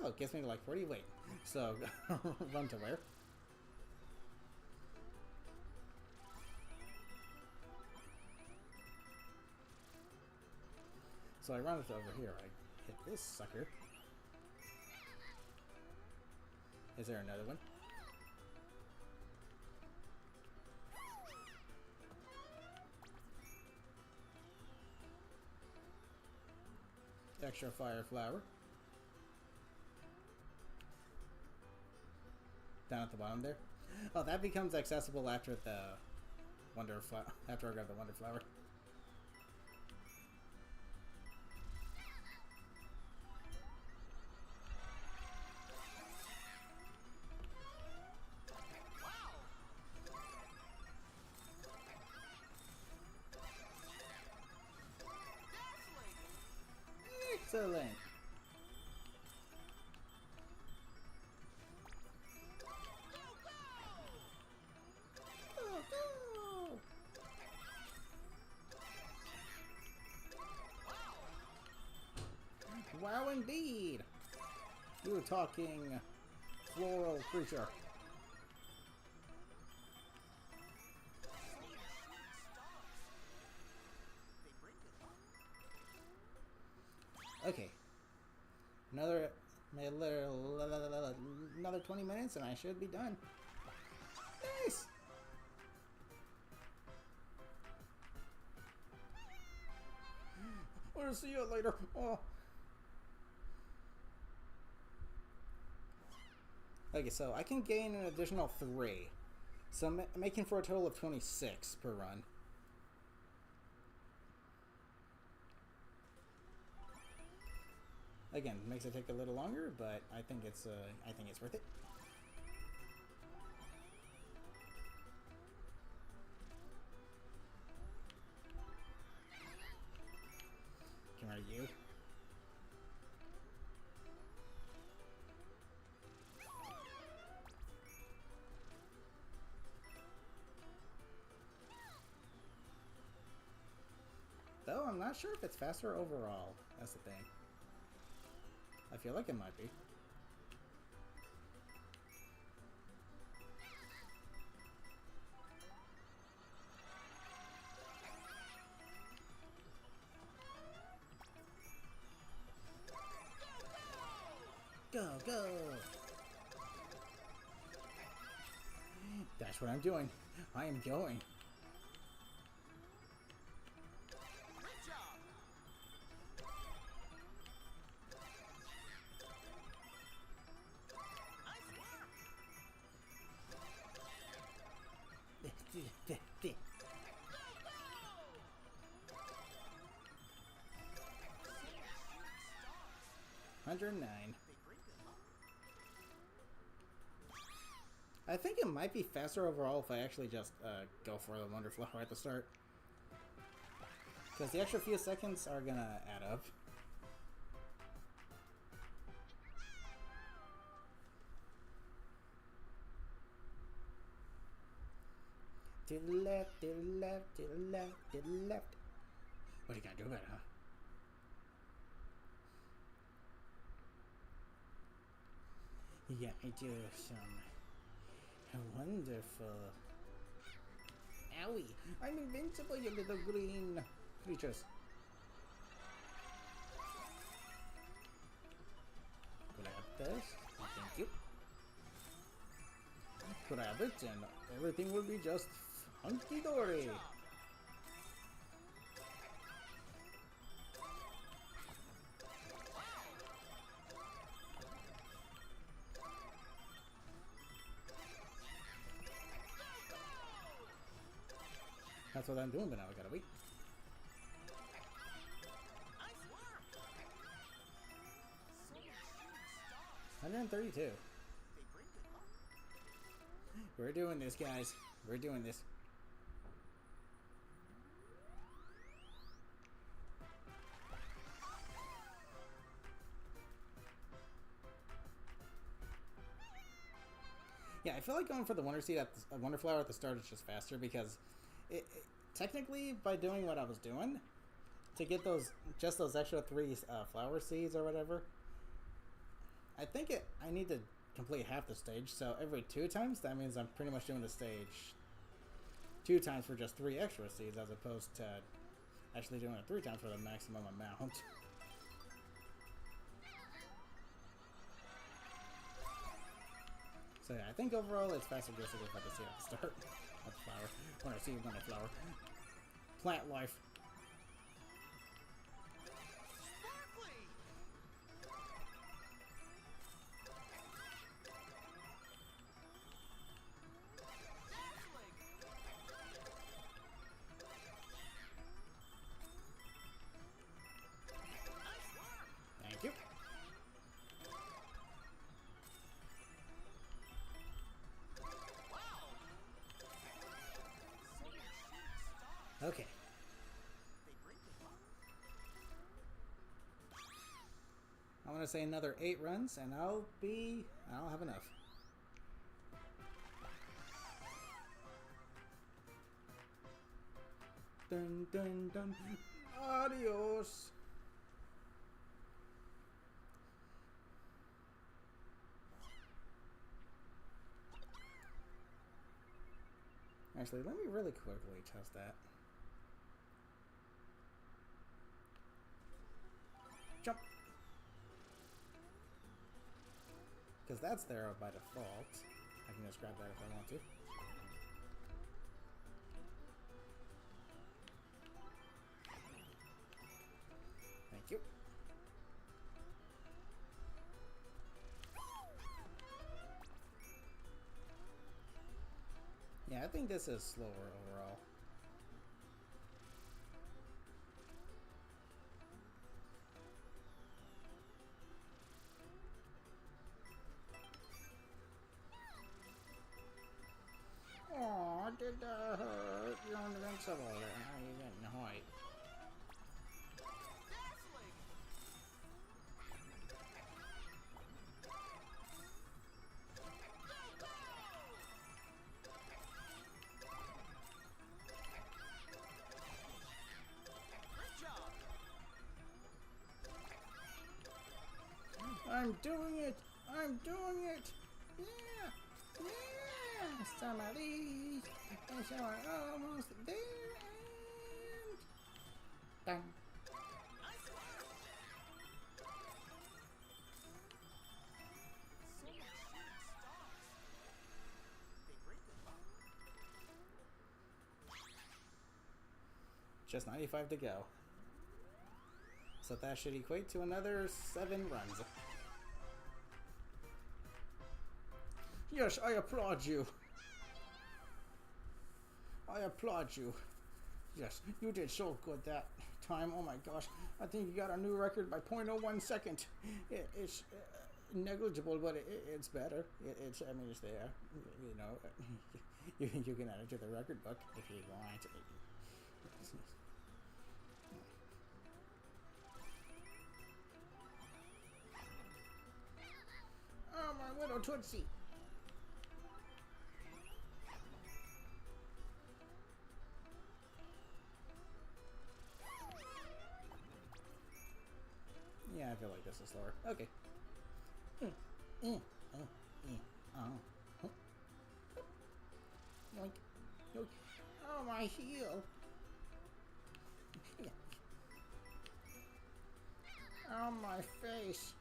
Oh, it gets me to like 40. Wait, so run to where? So I run it over here. I hit this sucker. Is there another one? Extra fire flower. Down at the bottom there. Oh, that becomes accessible after the wonder flower. After I grab the wonder flower. Excellent. Wow, indeed. You talking floral creature. Okay. Another 20 minutes and I should be done. Nice. We'll see you later. Oh. Okay, so I can gain an additional 3. So I'm making for a total of 26 per run. Again, makes it take a little longer, but I think it's worth it. Come here, you. Though I'm not sure if it's faster overall. That's the thing. I feel like it might be. Go, go! That's what I'm doing. I am going. $109. I think it might be faster overall if I actually just go for the Wonder Flower at the start. Because the extra few seconds are gonna add up. To the left, to the left, to the left, to the left. What are you gonna do about it, huh? Yeah, I do some wonderful. Owie! I'm invincible, you little green creatures. Grab this. Thank you. Grab it, and everything will be just hunky-dory. That's what I'm doing, but now I gotta wait. 132. We're doing this, guys. We're doing this. Yeah, I feel like going for the Wonder Seed at the, Wonder Flower at the start is just faster because technically by doing what I was doing to get those just those extra 3 flower seeds or whatever, I think I need to complete half the stage. So every 2 times, that means I'm pretty much doing the stage 2 times for just 3 extra seeds as opposed to actually doing it 3 times for the maximum amount. So yeah, I think overall it's faster just to go for the seed at the start of the flower. When I see one flower. Plant life. Thank you. Okay. I want to say another 8 runs and I'll have enough. Dun dun dun. Adios. Actually, let me really quickly test that. Jump! Because that's there by default. I can just grab that if I want to. Thank you. Yeah, I think this is slower overall. Oh, did that hurt? You're invincible. Now you're getting height. I'm doing it! I'm doing it! Yeah! Yeah! Somebody! And so we're almost there and... Done. Just 95 to go. So that should equate to another 7 runs. Yes, I applaud you. I applaud you. Yes, you did so good that time. Oh my gosh. I think you got a new record by 0.01 second. It's negligible, but it's better. I mean, it's there. You know, you can add it to the record book if you want. Oh, my little Tootsie. Yeah, I feel like this is slower. Okay. Yoink. Yoink. Oh, my heel. Oh, my face.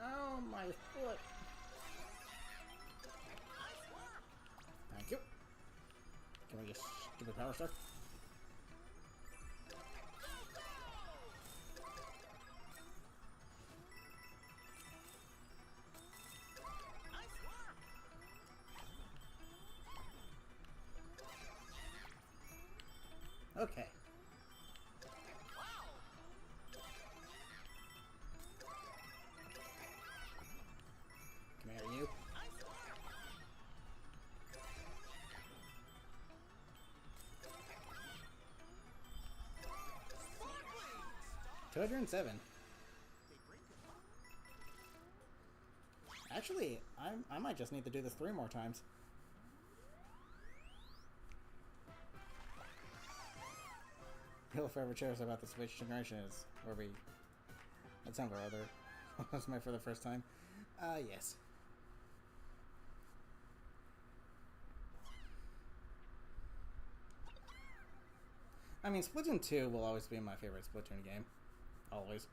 Oh, my foot. Thank you. Can we just give a power star? Okay. 207. Actually, I might just need to do this 3 more times. He'll forever cherish about the Switch generation is where we, at some or other, was made for the first time. Yes. I mean, Splatoon 2 will always be my favorite Splatoon game. Always.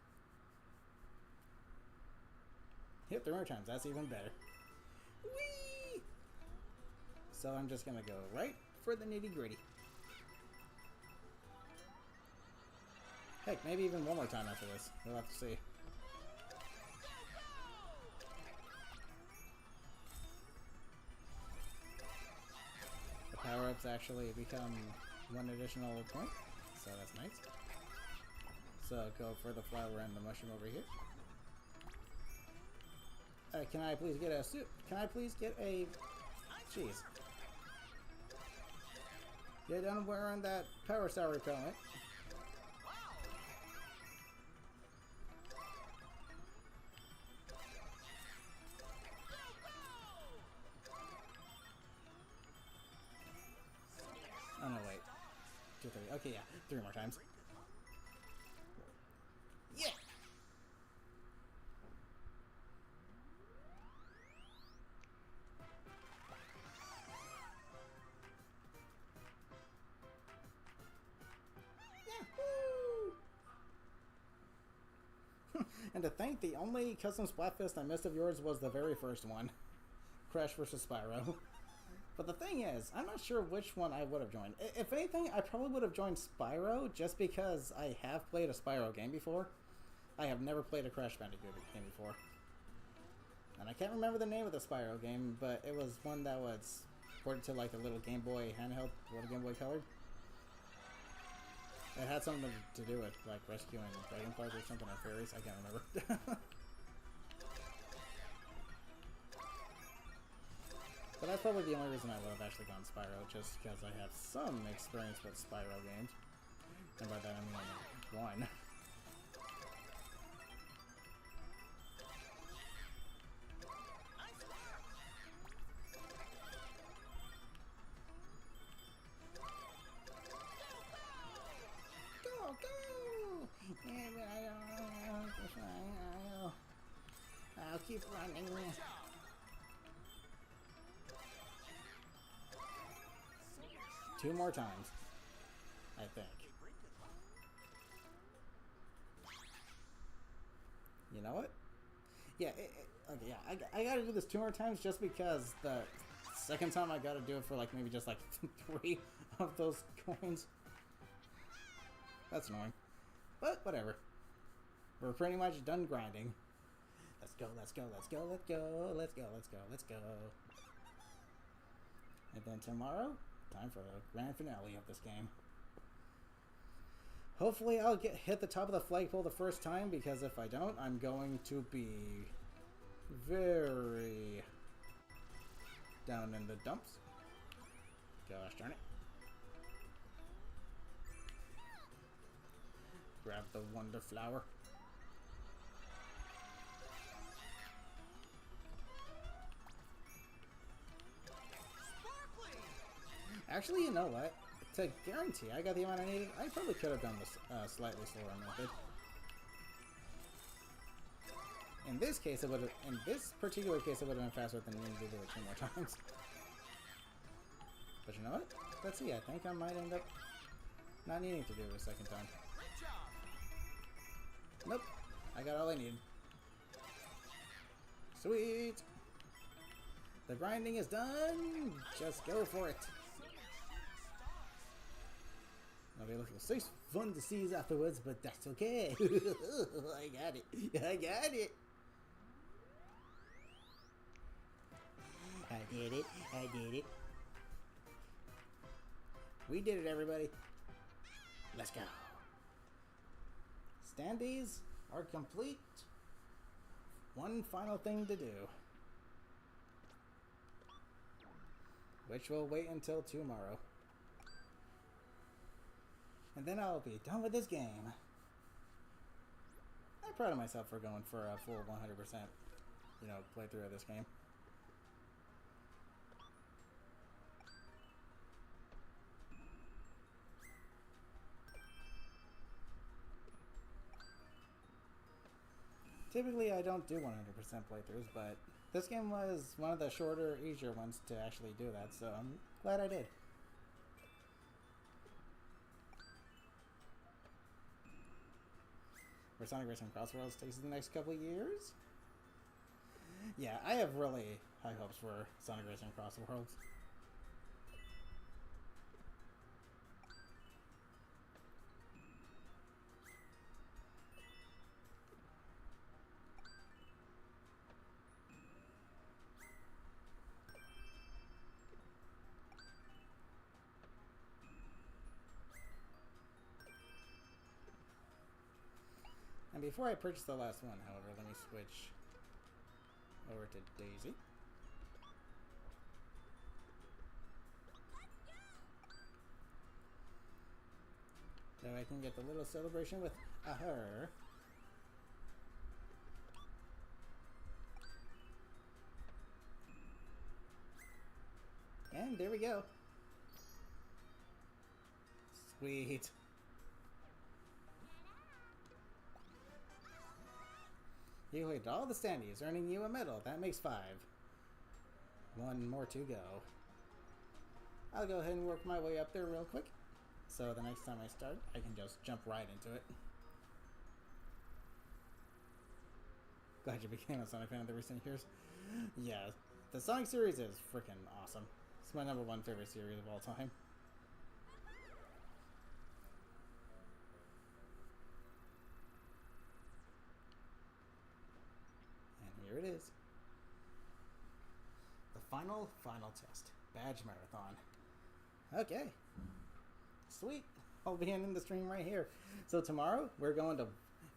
Hit 3 more times, that's even better. Whee! So I'm just gonna go right for the nitty gritty. Heck, maybe even one more time after this. We'll have to see. The power-ups actually become 1 additional point, so that's nice. So go for the flower and the mushroom over here. Can I please get a suit? Can I please get a... Jeez. Get done wearing that power star repellent. Oh no, wait. 2, 3. Okay, yeah. 3 more times. Yeah! And to think, the only custom Splatfest I missed of yours was the very first one. Crash vs. Spyro. But the thing is, I'm not sure which one I would have joined. If anything, I probably would have joined Spyro just because I have played a Spyro game before. I have never played a Crash Bandicoot game before. And I can't remember the name of the Spyro game, but it was one that was ported to like a little Game Boy handheld, little Game Boy Colored. It had something to do with like rescuing dragonflies or something, or fairies, I can't remember. But that's probably the only reason I would have actually gone Spyro, just because I have some experience with Spyro games. And by that I mean one. Go, go! I'll keep running. 2 more times, I think. You know what? Yeah, okay, yeah, I gotta do this 2 more times just because the second time I gotta do it for like maybe just like 3 of those coins. That's annoying. But whatever. We're pretty much done grinding. Let's go, let's go, let's go, let's go, let's go, let's go, let's go. And then tomorrow, time for the grand finale of this game. Hopefully I'll hit the top of the flagpole the first time, because if I don't, I'm going to be very down in the dumps. Gosh darn it. Grab the Wonder Flower. Actually, you know what? To guarantee I got the amount I needed, I probably could have done this slightly slower method. In this case, it would have. In this particular case, it would have been faster than needing to do it 2 more times. But you know what? Let's see. I think I might end up not needing to do it a second time. Nope. I got all I need. Sweet. The grinding is done. Just go for it. Okay, look, it'll say fun to seize afterwards, but that's okay. I got it. I got it. I did it. I did it. We did it, everybody. Let's go. Standees are complete. One final thing to do, which will wait until tomorrow. And then I'll be done with this game. I'm proud of myself for going for a full 100%, you know, playthrough of this game. Typically, I don't do 100% playthroughs, but this game was one of the shorter, easier ones to actually do that, so I'm glad I did. Where Sonic Racing Crossworlds takes the next couple years? Yeah, I have really high hopes for Sonic Racing Crossworlds. And before I purchase the last one, however, let me switch over to Daisy. So I can get the little celebration with her. And there we go. Sweet. You collected all the standees, earning you a medal. That makes 5. 1 more to go. I'll go ahead and work my way up there real quick. So the next time I start, I can just jump right into it. Glad you became a Sonic fan in the recent years. Yeah, the Sonic series is freaking awesome. It's my #1 favorite series of all time. And here it is. The final test. Badge Marathon. Okay. Sweet. I'll be ending the stream right here. So tomorrow, we're going to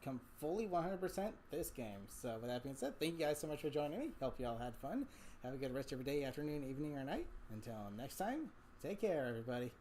come fully 100% this game. So with that being said, thank you guys so much for joining me. Hope you all had fun. Have a good rest of your day, afternoon, evening, or night. Until next time, take care, everybody.